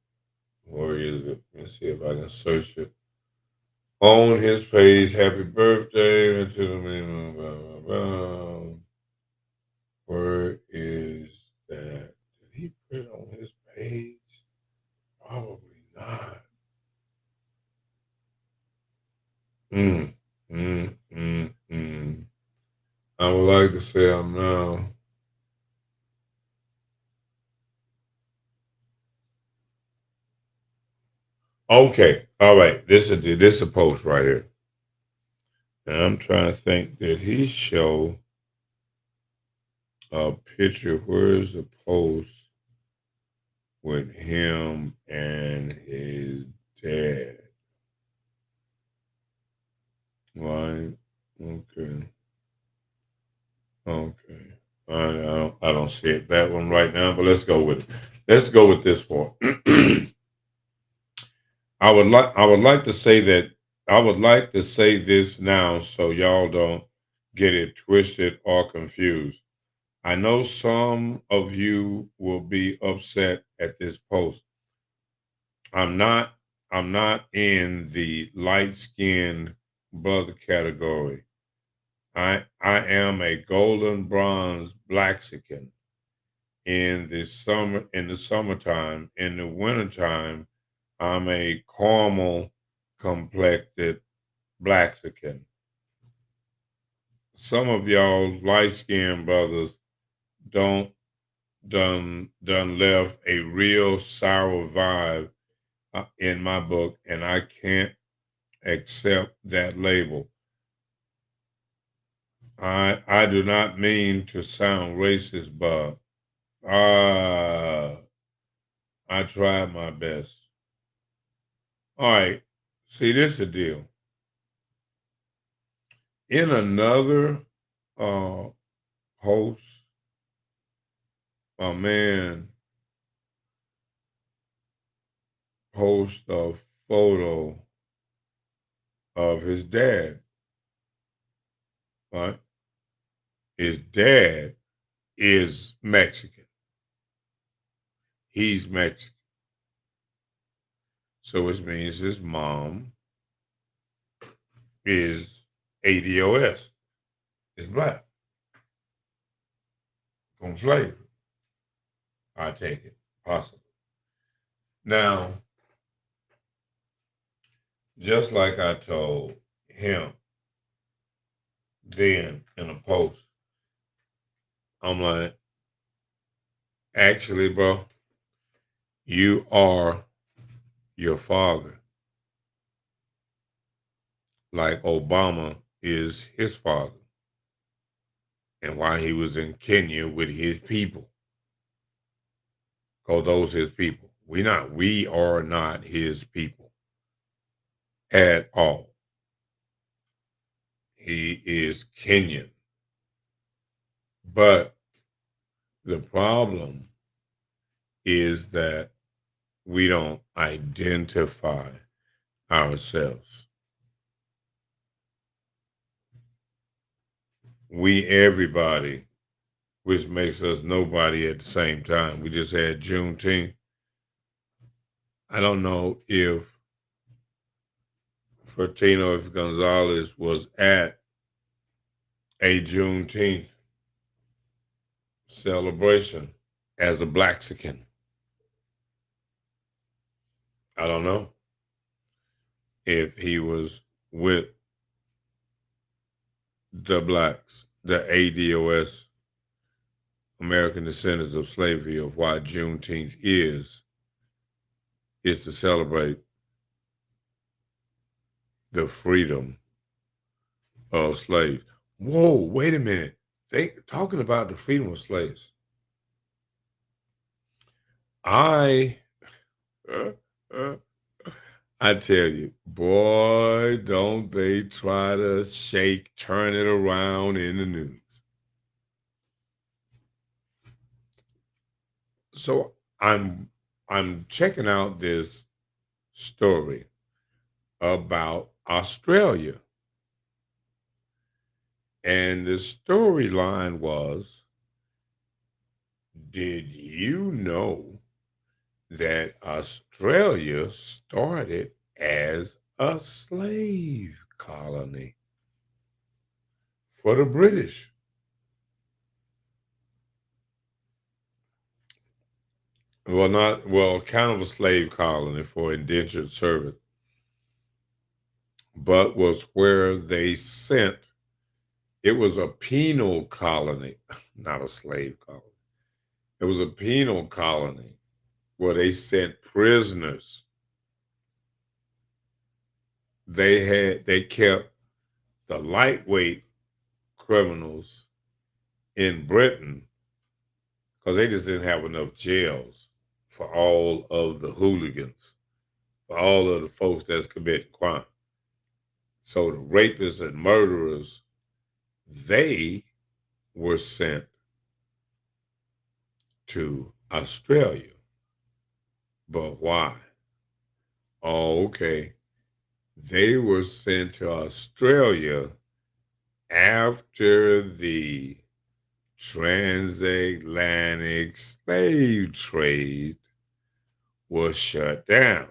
Where is it? Let's see if I can search it. On his page, happy birthday to the man. Blah, blah, blah. Where is that? Did he put it on his page? Probably not. I would like to say I'm now. Okay, all right. This is a post right here, and I'm trying to think. Did he show a picture? Where is the post? with him and his dad. Right? Okay. Okay. I don't see it, that one right now, but let's go with this one. I would like to say that I would like to say this now so y'all don't get it twisted or confused. I know some of you will be upset at this post. I'm not I'm not in the light skinned brother category. I am a golden bronze Blaxican in the summertime. In the wintertime, I'm a caramel complected Blaxican. Some of y'all light skinned brothers don't done left a real sour vibe in my book, and I can't accept that label. I do not mean to sound racist, but I tried my best. All right, see, this is the deal. In another uh, post, a man post a photo of his dad. Right? His dad is Mexican. He's Mexican. So it means his mom is ADOS, is black, from slavery. I take it, possible. Now, just like I told him then in a post, I'm like, actually, bro, you are your father. Like Obama is his father. And while he was in Kenya with his people, because those his people. We are not his people at all. He is Kenyan. But the problem is that we don't identify ourselves. We everybody, which makes us nobody at the same time. We just had Juneteenth. I don't know if Fertino, if Gonzalez was at a Juneteenth celebration as a Blaxican. I don't know if he was with the blacks, the ADOS, American Descendants of Slavery, of why Juneteenth is to celebrate the freedom of slaves. Whoa, wait a minute. They talking about the freedom of slaves. I I tell you, boy, don't they try to turn it around in the news. So I'm checking out this story about Australia. And the storyline was, did you know that Australia started as a slave colony for the British? Kind of a slave colony for indentured servant, but was where they sent, it was a penal colony, not a slave colony. It was a penal colony where they sent prisoners. They kept the lightweight criminals in Britain because they just didn't have enough jails for all of the hooligans, for all of the folks that's committing crime. So the rapists and murderers, they were sent to Australia. But why? Oh, okay. They were sent to Australia after the transatlantic slave trade was shut down.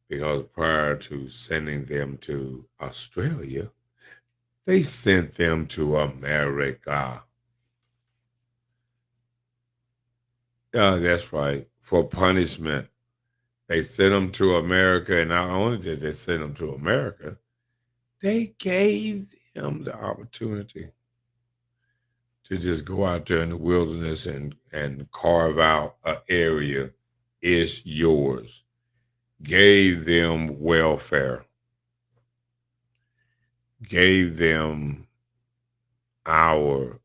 Because prior to sending them to Australia, they sent them to America. That's right. For punishment. They sent them to America, and not only did they send them to America, they gave them the opportunity to just go out there in the wilderness and carve out an area. It's yours. Gave them welfare. Gave them our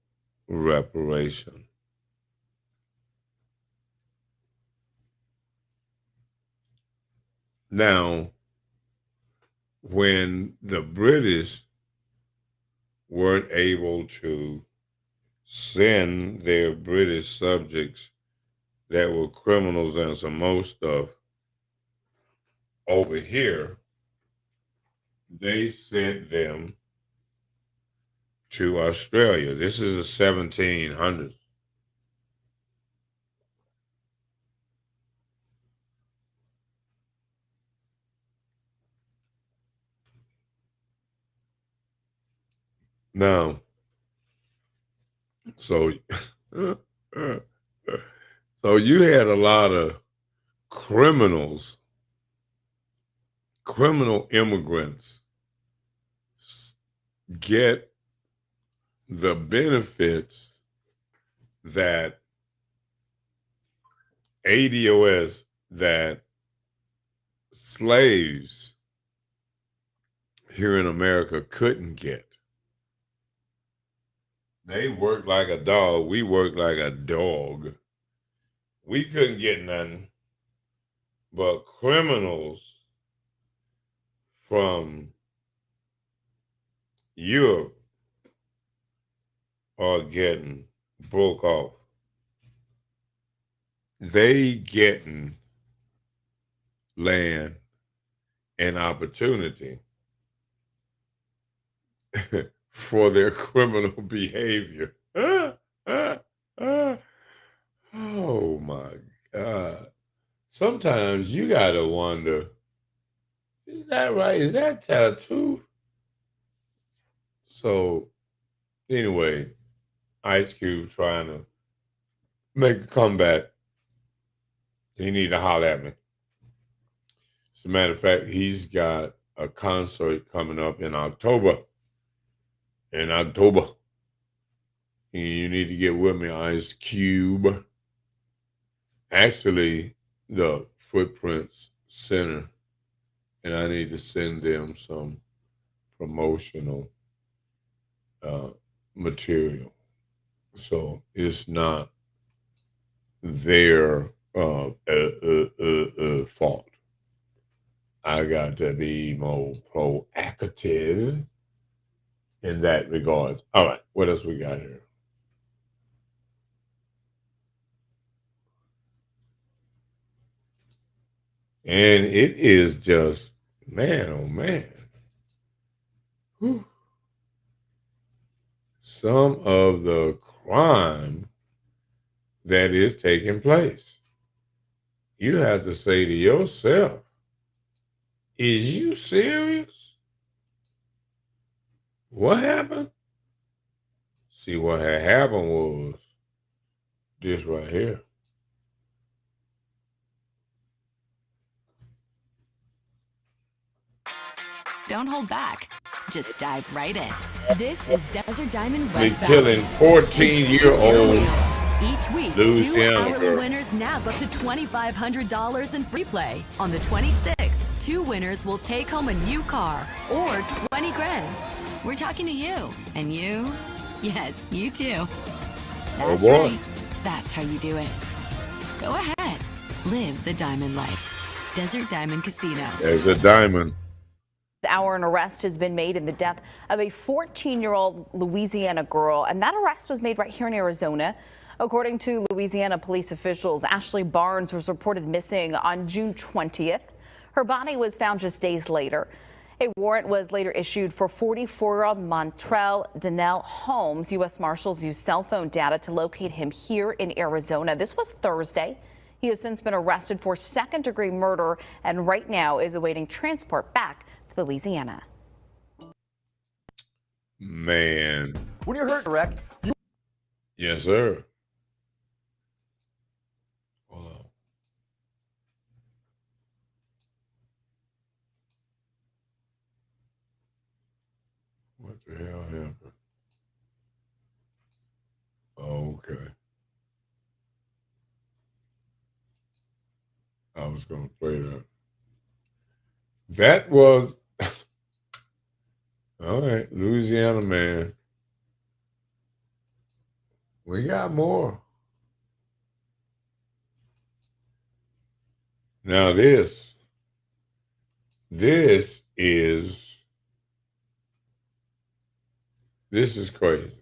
reparation. Now, when the British weren't able to send their British subjects that were criminals and some more stuff over here, they sent them to Australia. This is the 1700s. Now, so you had a lot of criminal immigrants get the benefits that ADOS, that slaves here in America couldn't get. They worked like a dog. We worked like a dog. We couldn't get nothing. But criminals from Europe are getting broke off. They getting land and opportunity for their criminal behavior. Oh my God. Sometimes you gotta wonder, is that right? Is that tattoo? So anyway, Ice Cube trying to make a comeback. He need to holler at me. As a matter of fact, he's got a concert coming up in October. You need to get with me, Ice Cube. Actually, the Footprints Center, and I need to send them some promotional material. So it's not their fault. I got to be more proactive in that regard. All right, what else we got here? And it is just, man, oh man. Whew. Some of the crime that is taking place. You have to say to yourself, is you serious? What happened? See, what had happened was this right here. Don't hold back. Just dive right in. This is Desert Diamond They're West Valley. killing 14-year-old Each week, Louisiana 2 hourly girl. winners nab up to $2,500 in free play. On the 26th, 2 winners will take home a new car or 20 grand. We're talking to you. And you? Yes, you too. That's boy. right. That's how you do it. Go ahead. Live the diamond life. Desert Diamond Casino. There's a diamond. An arrest has been made in the death of a 14-year-old Louisiana girl, and that arrest was made right here in Arizona. According to Louisiana police officials, Ashley Barnes was reported missing on June 20th. Her body was found just days later. A warrant was later issued for 44-year-old Montrell Donnell Holmes. U.S. Marshals used cell phone data to locate him here in Arizona. This was Thursday. He has since been arrested for second-degree murder and right now is awaiting transport back to Louisiana. Man. When you're hurt, wreck. Yes, sir. Hold on. What the hell happened? Okay. I was going to play that. That was, all right, Louisiana man. We got more. Now this is crazy.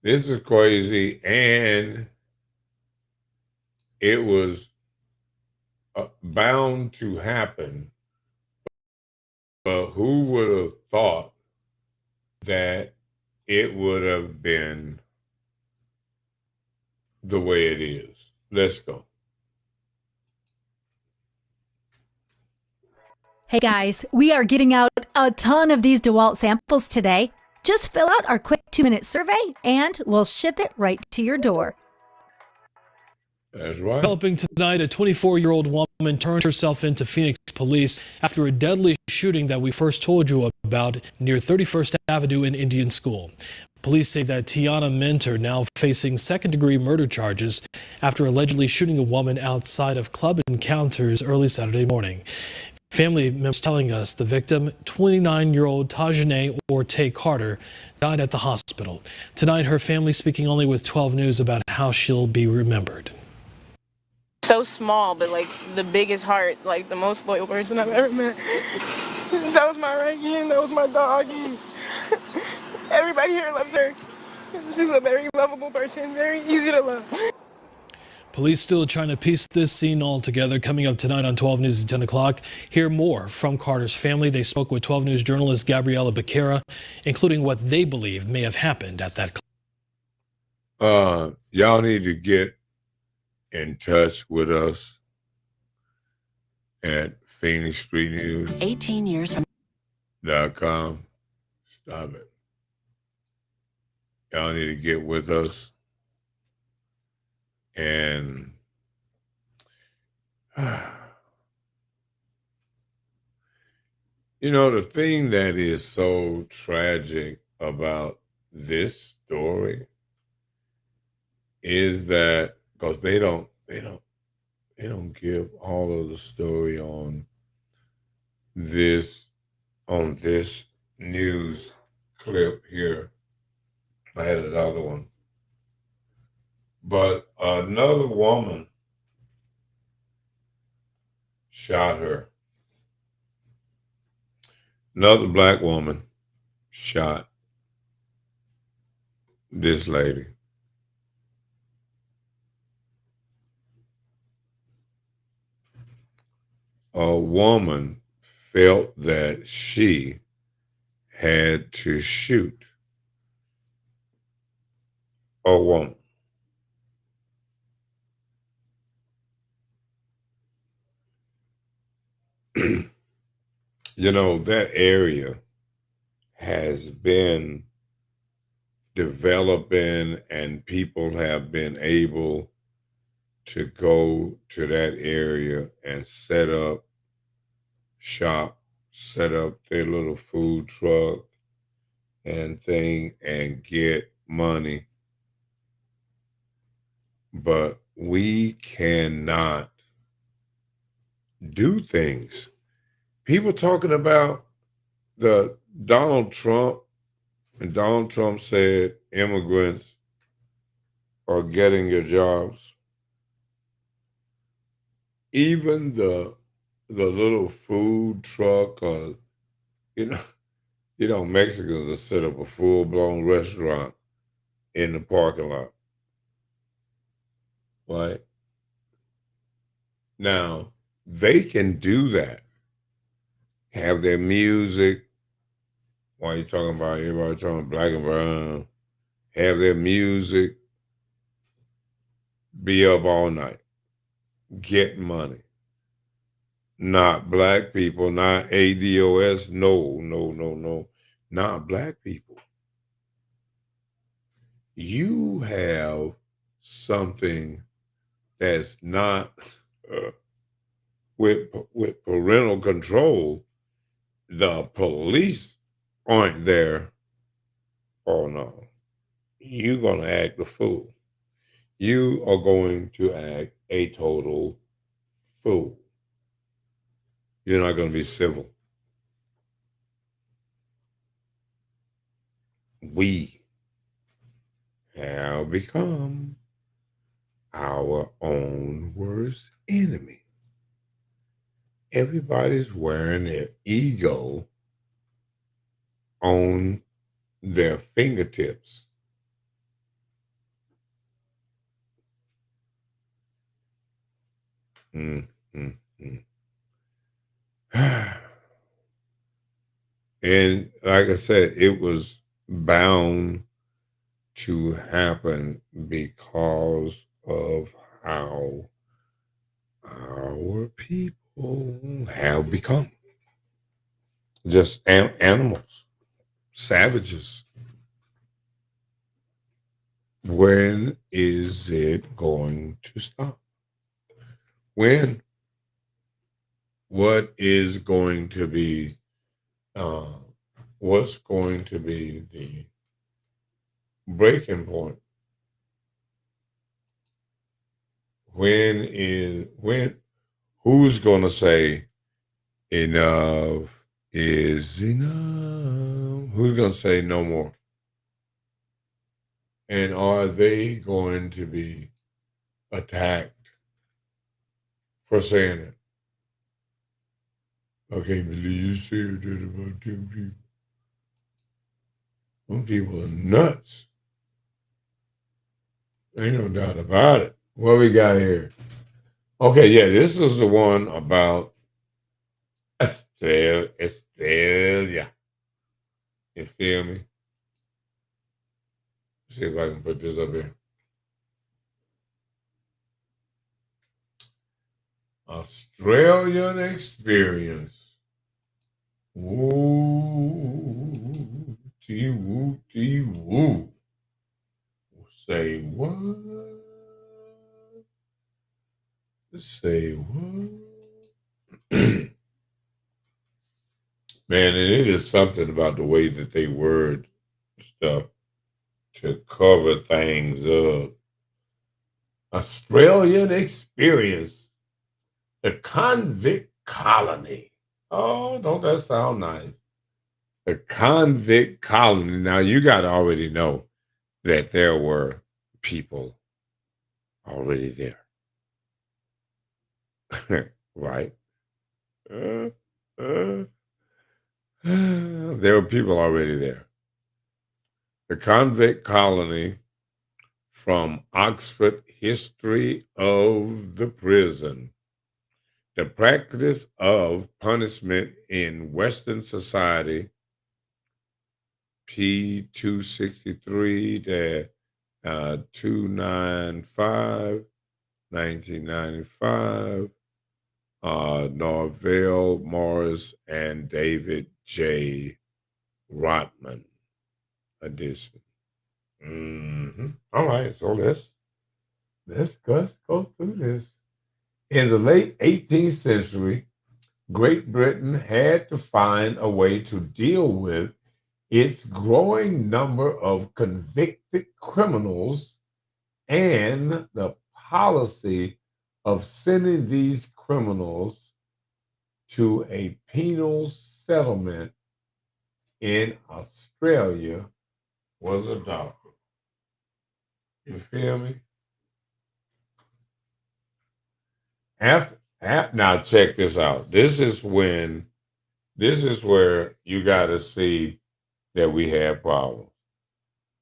This is crazy, and it was bound to happen. But who would have thought that it would have been the way it is? Let's go. Hey guys, we are getting out a ton of these DeWalt samples today. Just fill out our quick 2-minute survey and we'll ship it right to your door. That's right. Developing tonight, a 24-year-old woman turned herself into Phoenix police after a deadly shooting that we first told you about near 31st Avenue in Indian School. Police say that Tiana Minter now facing second-degree murder charges after allegedly shooting a woman outside of Club Encounters early Saturday morning. Family members telling us the victim, 29-year-old Tajane Orte Carter, died at the hospital. Tonight, her family speaking only with 12 News about how she'll be remembered. So small, but like the biggest heart, like the most loyal person I've ever met. That was my right hand, that was my dog. Everybody here loves her. She's a very lovable person, very easy to love. Police still trying to piece this scene all together. Coming up tonight on 12 News at 10 o'clock. Hear more from Carter's family. They spoke with 12 News journalist Gabriella Becerra, including what they believe may have happened at that club. Y'all need to get in touch with us at Phoenix Street News. 18 years. .com. Stop it. Y'all need to get with us. And you know, the thing that is so tragic about this story is that because they don't give all of the story on this news clip here. I had another one. But another woman shot her. Another black woman shot this lady. A woman felt that she had to shoot a woman. You know, that area has been developing and people have been able to go to that area and set up shop, set up their little food truck and thing and get money. But we cannot do things. People talking about the Donald Trump, and Donald Trump said immigrants are getting your jobs. even the little food truck, or you know, Mexicans will set up a full blown restaurant in the parking lot. Right? Now, they can do that. Have their music. Why you talking about everybody talking black and brown? Have their music, be up all night, get money. Not black people, not ADOS. No, no, no, no. Not black people. You have something that's not with parental control. The police aren't there. Oh no, you're gonna act a fool. You are going to act a total fool. You're not going to be civil. We have become our own worst enemy. Everybody's wearing their ego on their fingertips. Mm, mm, mm. And like I said, it was bound to happen because of how our people have become. Just animals, savages. When is it going to stop? When? What is going to be? What's going to be the breaking point? When? Who's going to say enough is enough? Who's going to say no more? And are they going to be attacked for saying it? I can't believe you said that about them people. Them people are nuts. Ain't no doubt about it. What we got here? Okay, yeah, this is the one about Australia. You feel me? See if I can put this up here. Australian experience. Woo, tee woo, tee woo. Say what? Say what? Man, and it is something about the way that they word stuff to cover things up. Australian experience. The convict colony. Oh, don't that sound nice? The convict colony. Now, you got to already know that there were people already there. Right? There were people already there. The convict colony from Oxford History of the Prison. The practice of punishment in Western society, P 263 295, 1995, Norvell Morris and David J. Rotman edition. All right, so let's go through this. In the late 18th century, Great Britain had to find a way to deal with its growing number of convicted criminals and the policy of sending these criminals to a penal settlement in Australia was adopted. You feel me? Now check this out. This is where you got to see that we have problems.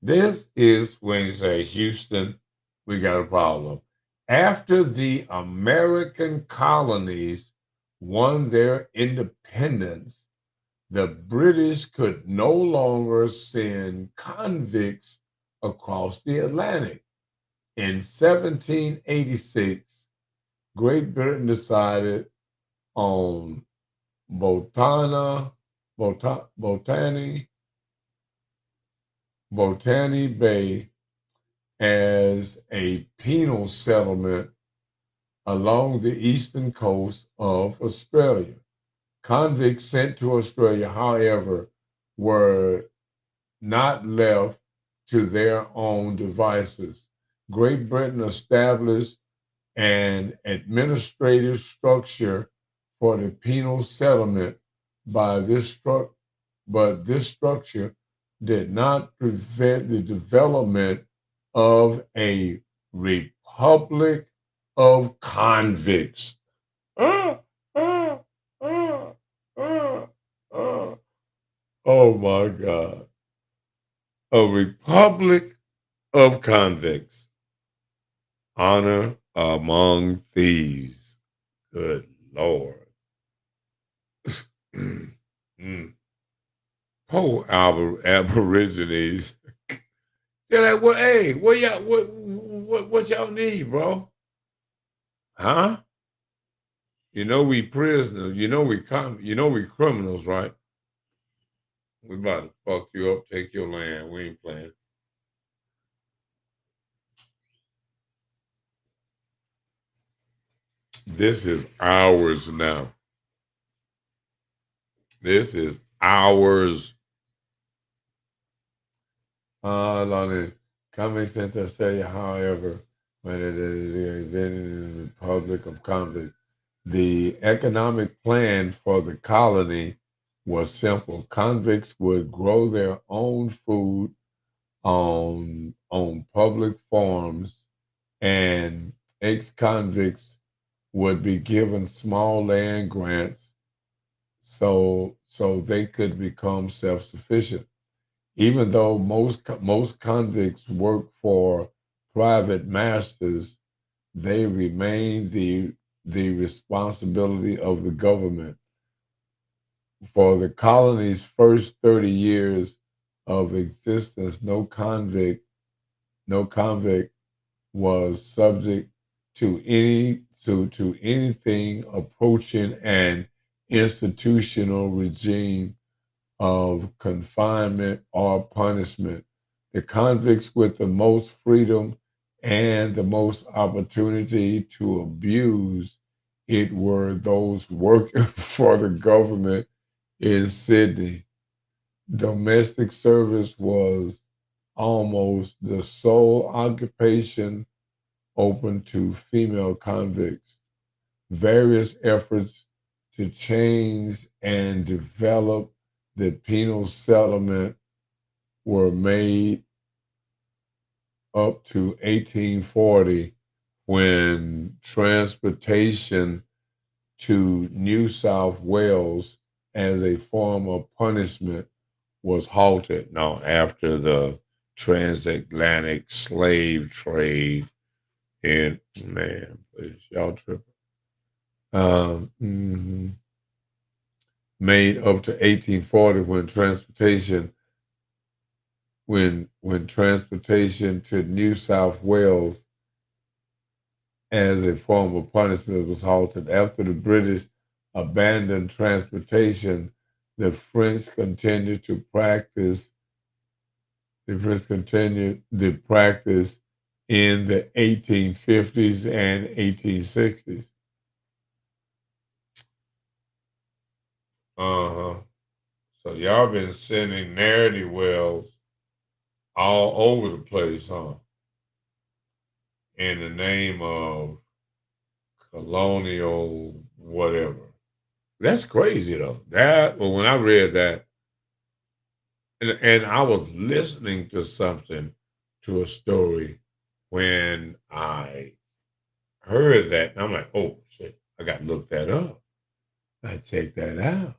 This is when you say, Houston, we got a problem. After the American colonies won their independence, the British could no longer send convicts across the Atlantic. In 1786, Great Britain decided on Botany Bay as a penal settlement along the eastern coast of Australia. Convicts sent to Australia, however, were not left to their own devices. Great Britain established an administrative structure for the penal settlement but this structure did not prevent the development of a republic of convicts. Oh my God. A republic of convicts. Honor among thieves. Good Lord. Poor Aborigines. They're like, well, hey, what y'all need, bro? Huh? You know we prisoners. You know we criminals, right? We about to fuck you up, take your land. We ain't playing. This is ours now. This is ours. Lonnie, coming to Australia, however, when it is in the Republic of Convict, the economic plan for the colony was simple. Convicts would grow their own food on public farms, and ex-convicts would be given small land grants so they could become self-sufficient. Even though most convicts work for private masters, they remain the responsibility of the government. For the colony's first 30 years of existence, no convict was subject to anything approaching an institutional regime of confinement or punishment. The convicts with the most freedom and the most opportunity to abuse it were those working for the government in Sydney. Domestic service was almost the sole occupation open to female convicts. Various efforts to change and develop the penal settlement were made up to 1840 when transportation to New South Wales as a form of punishment was halted. Now, after the transatlantic slave trade, and man, please, y'all tripping. Made up to 1840 when transportation to New South Wales as a form of punishment was halted. After the British abandoned transportation, the French continued the practice in the 1850s and 1860s. So y'all been sending narrative wells all over the place, huh? In the name of colonial whatever. That's crazy though. When I read that, and I was listening to a story when I heard that, and I'm like, oh shit, I got to look that up. I check that out.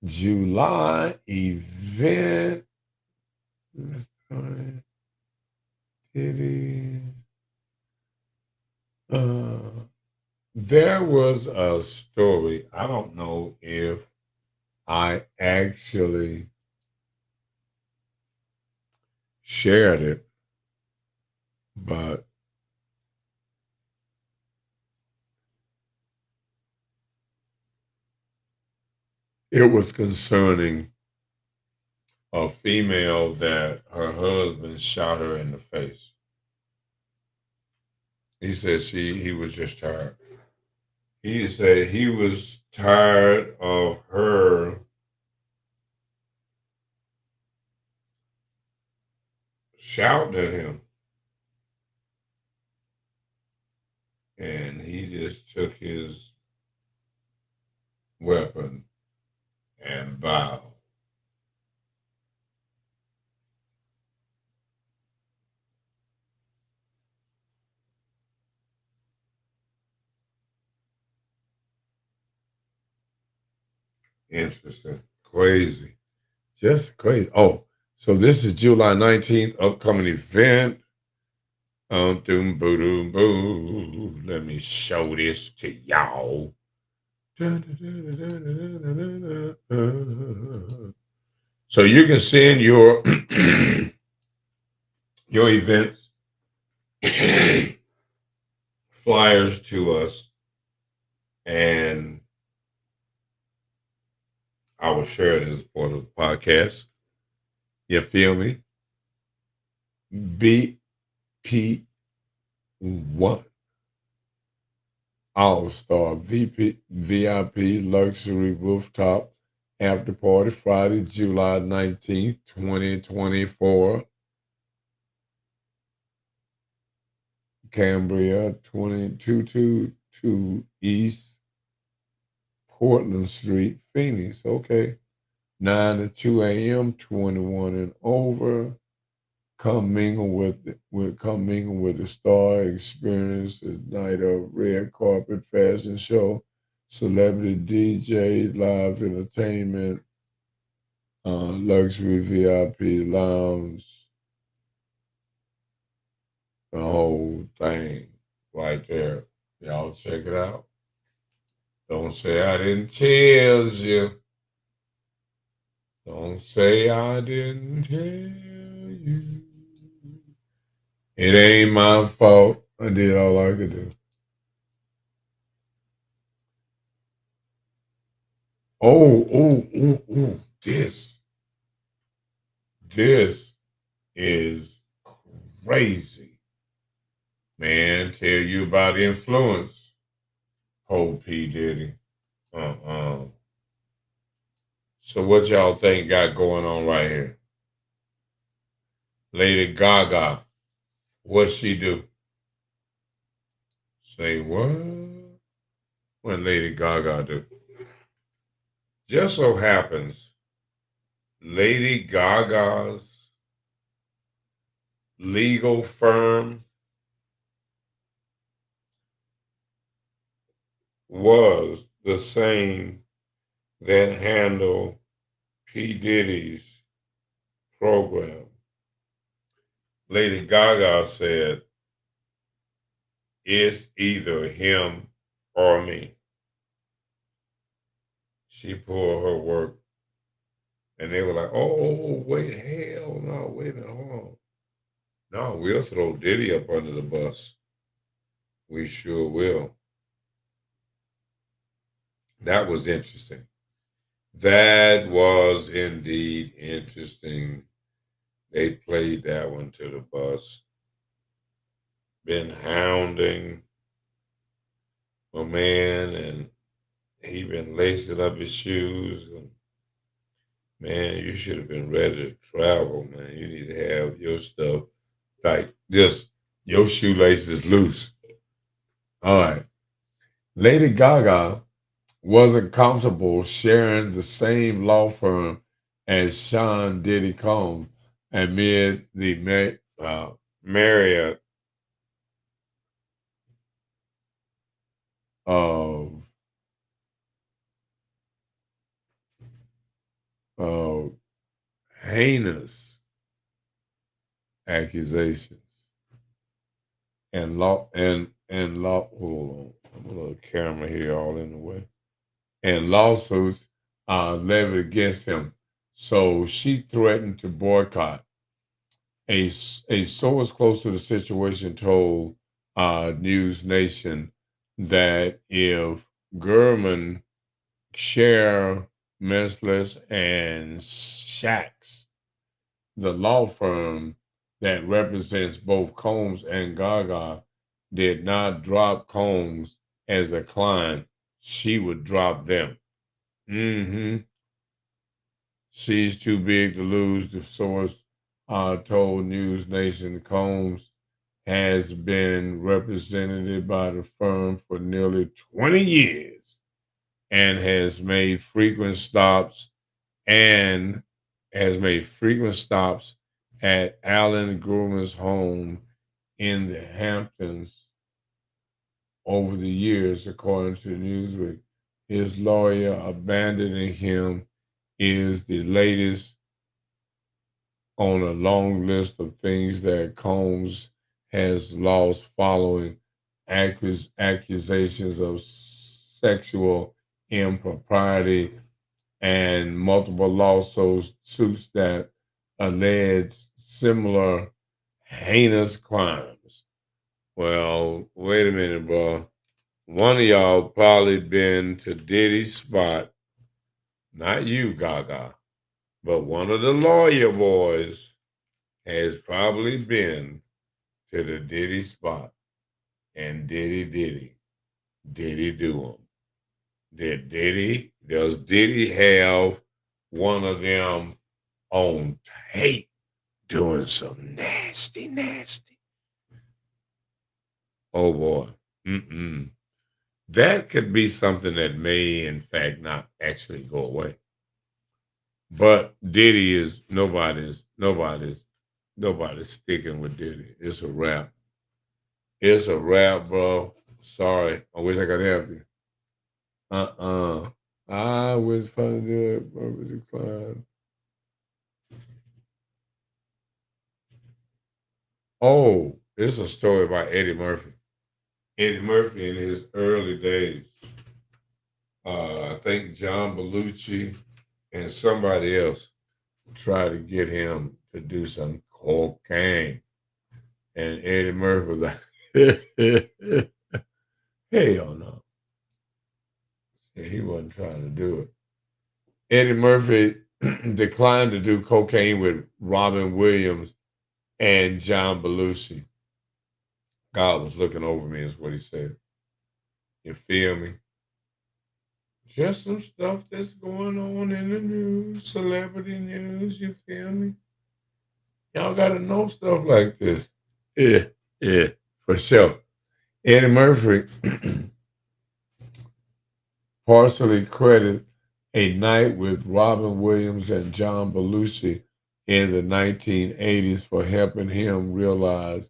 July event. There was a story. I don't know if I actually shared it, but it was concerning a female that her husband shot her in the face. He said he was just tired. He said he was tired of her shouting at him. And he just took his weapon and vowed. Interesting. Crazy. Just crazy. Oh, so this is July 19th, upcoming event. Doom, boo, doom, boo. Let me show this to y'all. So you can send your your events flyers to us, and I will share it as part of the podcast. You feel me? BP1 All-Star VIP Luxury Rooftop After Party Friday, July 19th, 2024. Cambria 2222 East Portland Street, Phoenix. Okay. 9 to 2 a.m., 21 and over. Come mingle with the star, experience the night of red carpet fashion show, celebrity DJ, live entertainment, luxury VIP lounge, the whole thing right there. Y'all check it out. Don't say I didn't tell you. Don't say I didn't tell you. It ain't my fault. I did all I could do. Oh, this is crazy. Man, tell you about influence. Oh, P. Diddy. So what y'all think got going on right here? Lady Gaga. What she do? Say what? What Lady Gaga do? Just so happens, Lady Gaga's legal firm was the same that handled P. Diddy's program. Lady Gaga said, it's either him or me. She pulled her work. And they were like, oh, wait, hell no, wait a minute, hold on. No, we'll throw Diddy up under the bus. We sure will. That was interesting. That was indeed interesting. They played that one to the bus. Been hounding my man, and he been lacing up his shoes. And man, you should have been ready to travel, man. You need to have your stuff tight. Just your shoelaces loose. All right. Lady Gaga wasn't comfortable sharing the same law firm as Sean Diddy Combs amid the Marriott of of heinous accusations and law. Hold on, I'm a little camera here all in the way. And lawsuits levied against him. So she threatened to boycott. A source close to the situation told News Nation that if Gurman, Cher, Messless, and Shax, the law firm that represents both Combs and Gaga, did not drop Combs as a client, she would drop them. She's too big to lose, the source told News Nation. Combs has been represented by the firm for nearly 20 years and has made frequent stops at Alan Grumman's home in the Hamptons over the years, according to Newsweek. His lawyer abandoning him is the latest on a long list of things that Combs has lost following accusations of sexual impropriety and multiple lawsuits that allege similar heinous crimes. Well, wait a minute, bro. One of y'all probably been to Diddy's spot. Not you, Gaga, but one of the lawyer boys has probably been to the Diddy spot. And Diddy do him. Does Diddy have one of them on tape doing some nasty? Oh boy. That could be something that may, in fact, not actually go away. But Diddy is nobody's sticking with Diddy. It's a wrap. It's a wrap, bro. Sorry. I wish I could help you. I was trying to do it, but declined. Oh, this is a story about Eddie Murphy. Eddie Murphy in his early days. I think John Belushi and somebody else tried to get him to do some cocaine. And Eddie Murphy was like, hell no. He wasn't trying to do it. Eddie Murphy declined to do cocaine with Robin Williams and John Belushi. God was looking over me, is what he said. You feel me? Just some stuff that's going on in the news, celebrity news, you feel me? Y'all got to know stuff like this. Yeah, for sure. Eddie Murphy partially credits a night with Robin Williams and John Belushi in the 1980s for helping him realize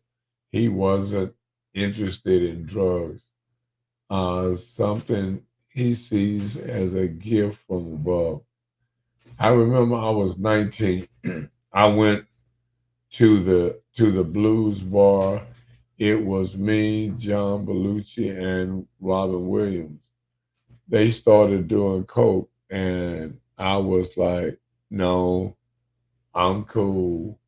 he wasn't interested in drugs. Something he sees as a gift from above. I remember I was 19. I went to the blues bar. It was me, John Belushi, and Robin Williams. They started doing coke, and I was like, no, I'm cool.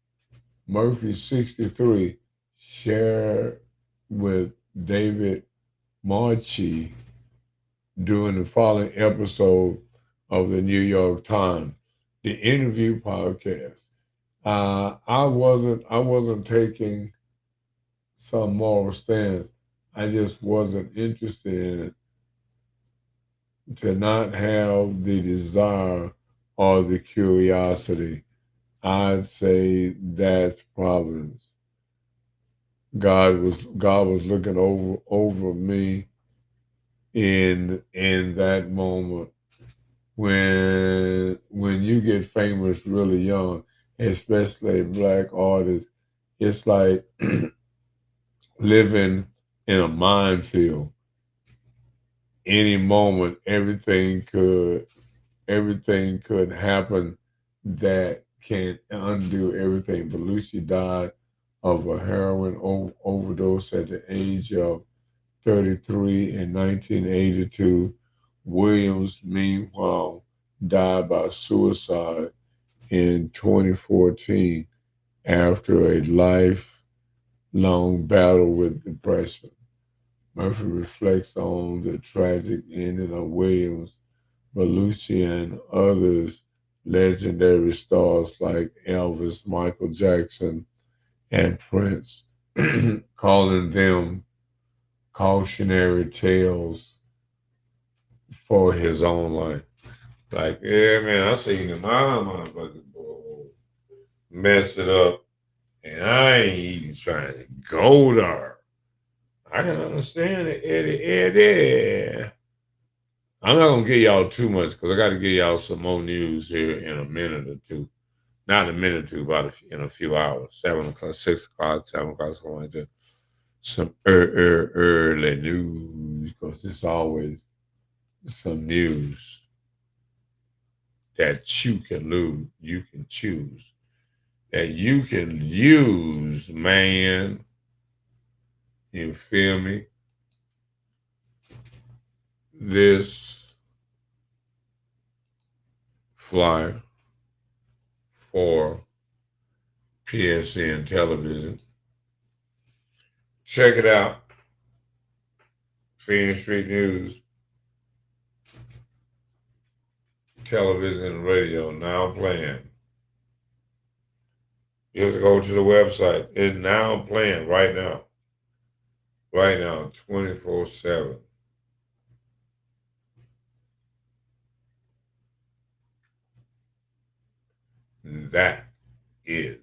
Murphy 63 shared with David Marchi during the following episode of the New York Times, the interview podcast. I wasn't taking some moral stance. I just wasn't interested in it. To not have the desire or the curiosity, I'd say that's problems. God was looking over me in that moment when you get famous really young, especially black artists. It's like living in a minefield. any moment, everything could happen that can undo everything. Belushi died of a heroin overdose at the age of 33 in 1982. Williams, meanwhile, died by suicide in 2014 after a lifelong battle with depression. Murphy reflects on the tragic ending of Williams, Belushi, and others legendary stars like Elvis, Michael Jackson, and Prince, calling them cautionary tales for his own life. Like, yeah, man, I seen the motherfucking boy mess it up, and I ain't even trying to go there. I can understand it, Eddie. I'm not gonna give y'all too much because I got to give y'all some more news here in a minute or two. Not a minute or two, about in a few hours. 7 o'clock, 6 o'clock, 7 o'clock, something like that. Some early news, because it's always some news that you can lose, you can choose, that you can use, man. You feel me? This flyer for PSN television. Check it out. Phoenix Street News, television and radio now playing. Just go to the website. It's now playing right now. Right now, 24/7. That is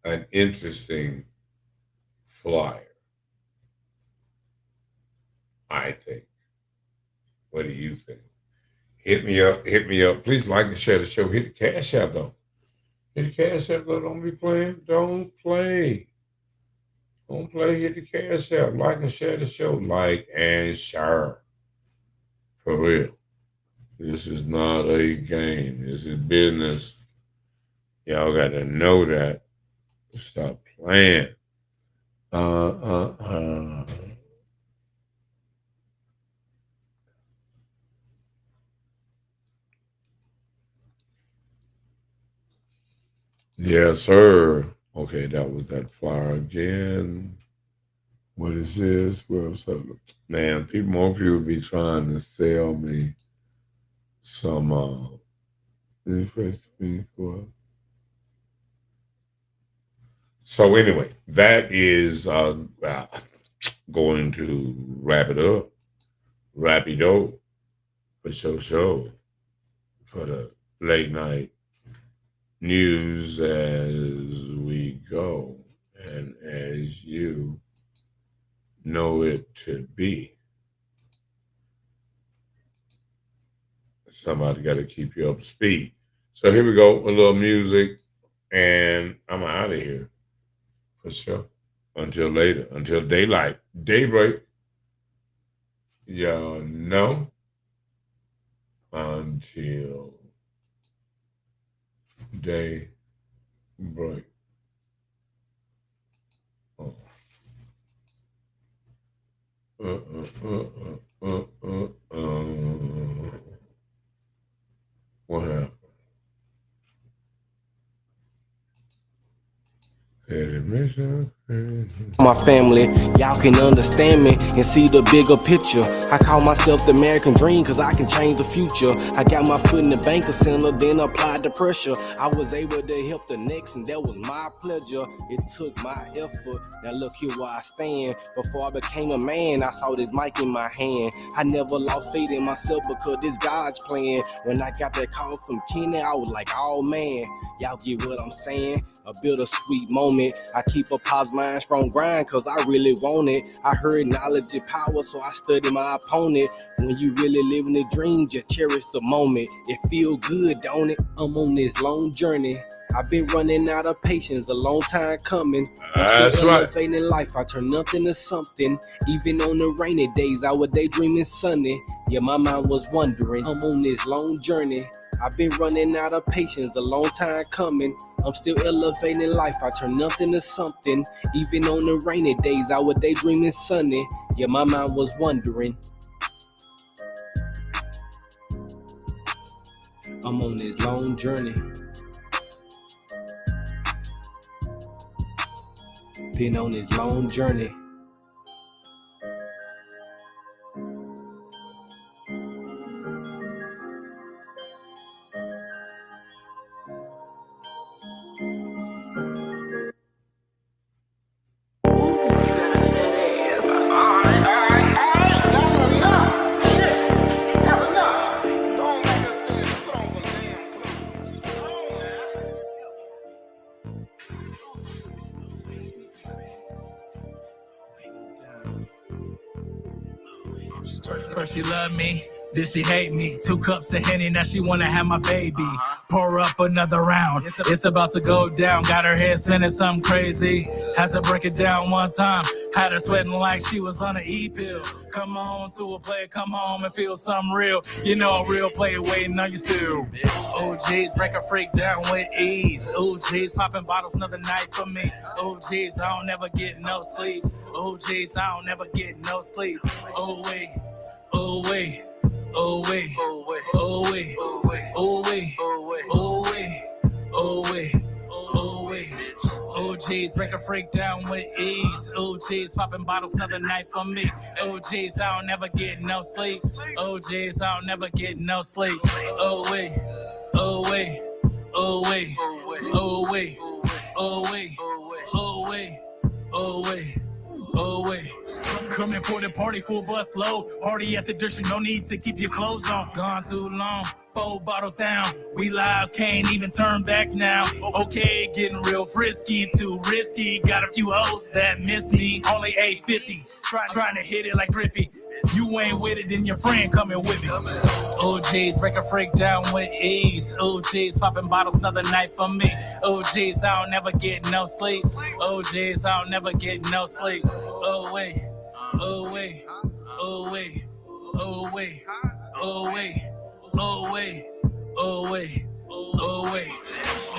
an interesting flyer, I think. What do you think? Hit me up. Please like and share the show. Hit the Cash App, though. Hit the Cash App, though. Don't be playing. Don't play. Hit the Cash App. Like and share the show. Like and share. For real. This is not a game. This is business. Y'all got to know that. Stop playing. Yes, sir. Okay, that was that flyer again. What is this? Website? Man, more people be trying to sell me some So anyway, that is going to wrap it up. Rapido for show for the late night news as we go and as you know it to be. Somebody got to keep you up to speed. So here we go, a little music, and I'm out of here for sure. Until later, until daylight, daybreak. Y'all know. Until daybreak. Oh. What happened? My family, y'all can understand me and see the bigger picture. I call myself the American dream cause I can change the future. I got my foot in the banker center, then applied the pressure. I was able to help the next and that was my pleasure. It took my effort, now look here where I stand. Before I became a man, I saw this mic in my hand. I never lost faith in myself because this God's plan. When I got that call from Kenny, I was like, oh man, y'all get what I'm saying? A bittersweet moment. I keep a positive mind, strong grind, cause I really want it. I heard knowledge is power, so I study my opponent. When you really living the dream, just cherish the moment. It feel good, don't it? I'm on this long journey. I've been running out of patience, a long time coming. That's right. Elevating life, I turn nothing to something. Even on the rainy days, I was daydreaming sunny. Yeah, my mind was wondering. I'm on this long journey. I've been running out of patience, a long time coming. I'm still elevating life, I turn nothing to something. Even on the rainy days, I was daydreaming sunny. Yeah, my mind was wondering. I'm on this long journey. Been on this long journey. First she loved me, then she hate me. 2 cups of Henny, now she wanna have my baby. Pour up another round, it's about to go down. Got her head spinning something crazy. Had to break it down one time. Had her sweating like she was on an E-pill. Come on to a player, come home and feel something real. You know a real player waiting on you still. Oh geez, break a freak down with ease. Oh geez, popping bottles another night for me. Oh geez, I don't ever get no sleep. Oh geez, I don't ever get no sleep. Oh wait, oh wait, oh wait, oh wait, oh wait, oh wait, oh wait, oh wait, oh wait, oh wait. Oh geez, break a freak down with ease. Oh geez, popping bottles another night for me. Oh geez, I don't ever get no sleep. Oh geez, I don't ever get no sleep. Oh wait, oh wait, oh wait, oh wait, oh wait, oh wait, oh wait, oh wait. Coming for the party, full bus load. Party at the dish, no need to keep your clothes on. Gone too long, 4 bottles down. We live, can't even turn back now. Okay, getting real frisky, too risky. Got a few hoes that miss me. Only 850, trying to hit it like Griffey. You ain't with it, then your friend coming with me. Oh geez, break a freak down with ease. Oh geez, popping bottles another night for me. Oh geez, I don't never get no sleep. Oh geez, I don't never get no sleep. Oh wait, oh wait, oh wait, oh wait, oh wait, oh wait, oh wait, oh wait.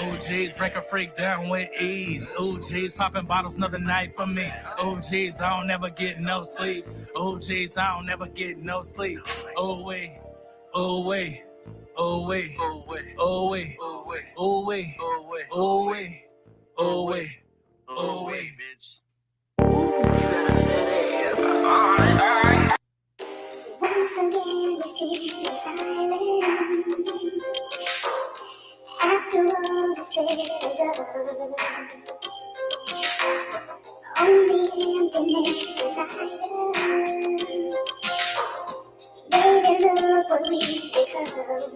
Oh geez, break a freak down with ease. Oh geez, popping bottles another night for me. Oh geez, I don't ever get no sleep. Oh geez, I don't ever get no sleep. Oh wait, oh wait, oh wait, oh wait, oh wait, oh wait, oh wait, oh wait, oh wait, bitch. After all is said and done, only emptiness is silence. Baby, look what we've become.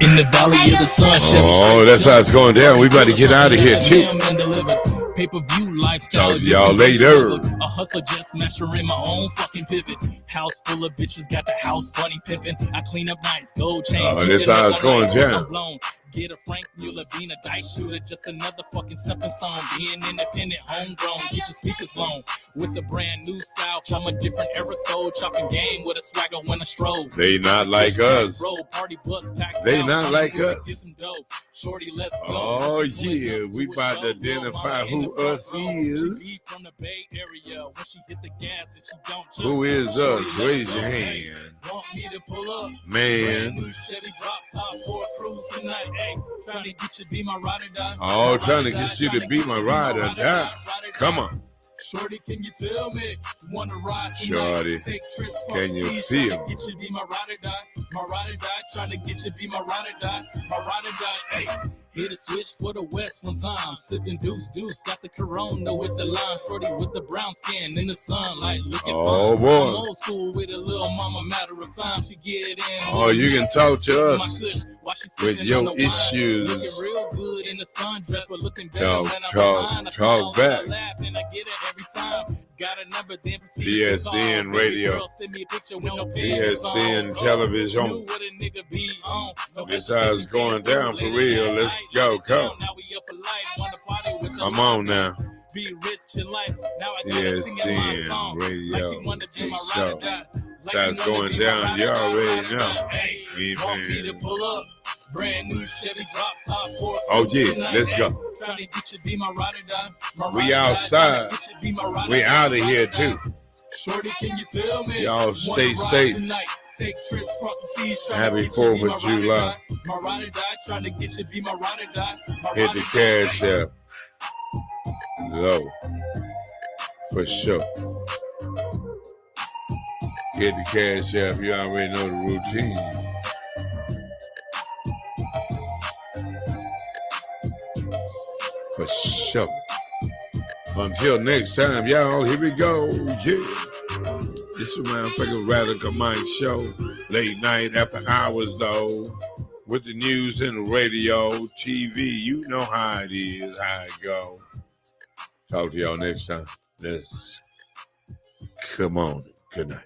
In the valley of the sun. Oh, that's how it's going down. We about to get out of here too. Pay-per-view lifestyle. Talk to y'all later. A hustler just mastering my own fucking pivot. House full of bitches, got the house bunny pimping. I clean up nights, gold chain. Oh, this how it's going down. Get a Frank Mueller, being a dice shooter, just another fucking stepping stone. Being independent, homegrown, get your speakers blown. With the brand new South, I'm a different era code. Chopping game with a swagger when I stroll. They not like us. They not like us. Shorty, let's go. Oh yeah, we about to identify who us is. Who is us? Raise your hand. Man. Oh, trying to get you to be my ride or die. Come on. Shorty, can you tell me? Wanna ride Shorty, can you feel? Get you be my ride or die. My ride or die. Trying to get you be my ride or die. My ride or die. Hey. Hit a switch for the West one time. Sipping deuce, got the Corona with the lime. Shorty with the brown skin in the sunlight looking Oh, fine. boy. I'm old school with a little mama, matter of time. She get in. Oh, you can talk to us with your Looking issues. real good in the sundress, but looking better when I'm behind. I Talk back. laugh and I get it every time. Got a number, then proceed to BSN call. radio. Girl, send me a picture with no BSN television. Knew what a nigga be on. No This how it's going down for real. Let's go, come. Come on now. Be rich in life. Now I BSN radio show. That's how it's going down. You already know. Amen. Brand new Chevy drop top. Oh yeah, let's go. We outside. We out of here too. Shorty, can you tell me? Y'all stay safe. Take trips across the seas. Happy 4th of July. My ride or die, trying to get you be my ride or die. Hit the cash app. Low. For sure. Hit the cash app. You already know the routine. For sure. Until next time, y'all, here we go. Yeah. This is motherfucking Radicalmike show. Late night after hours, though. With the news and the radio, TV. You know how it is, how it go. Talk to y'all next time. Let's come on. Good night.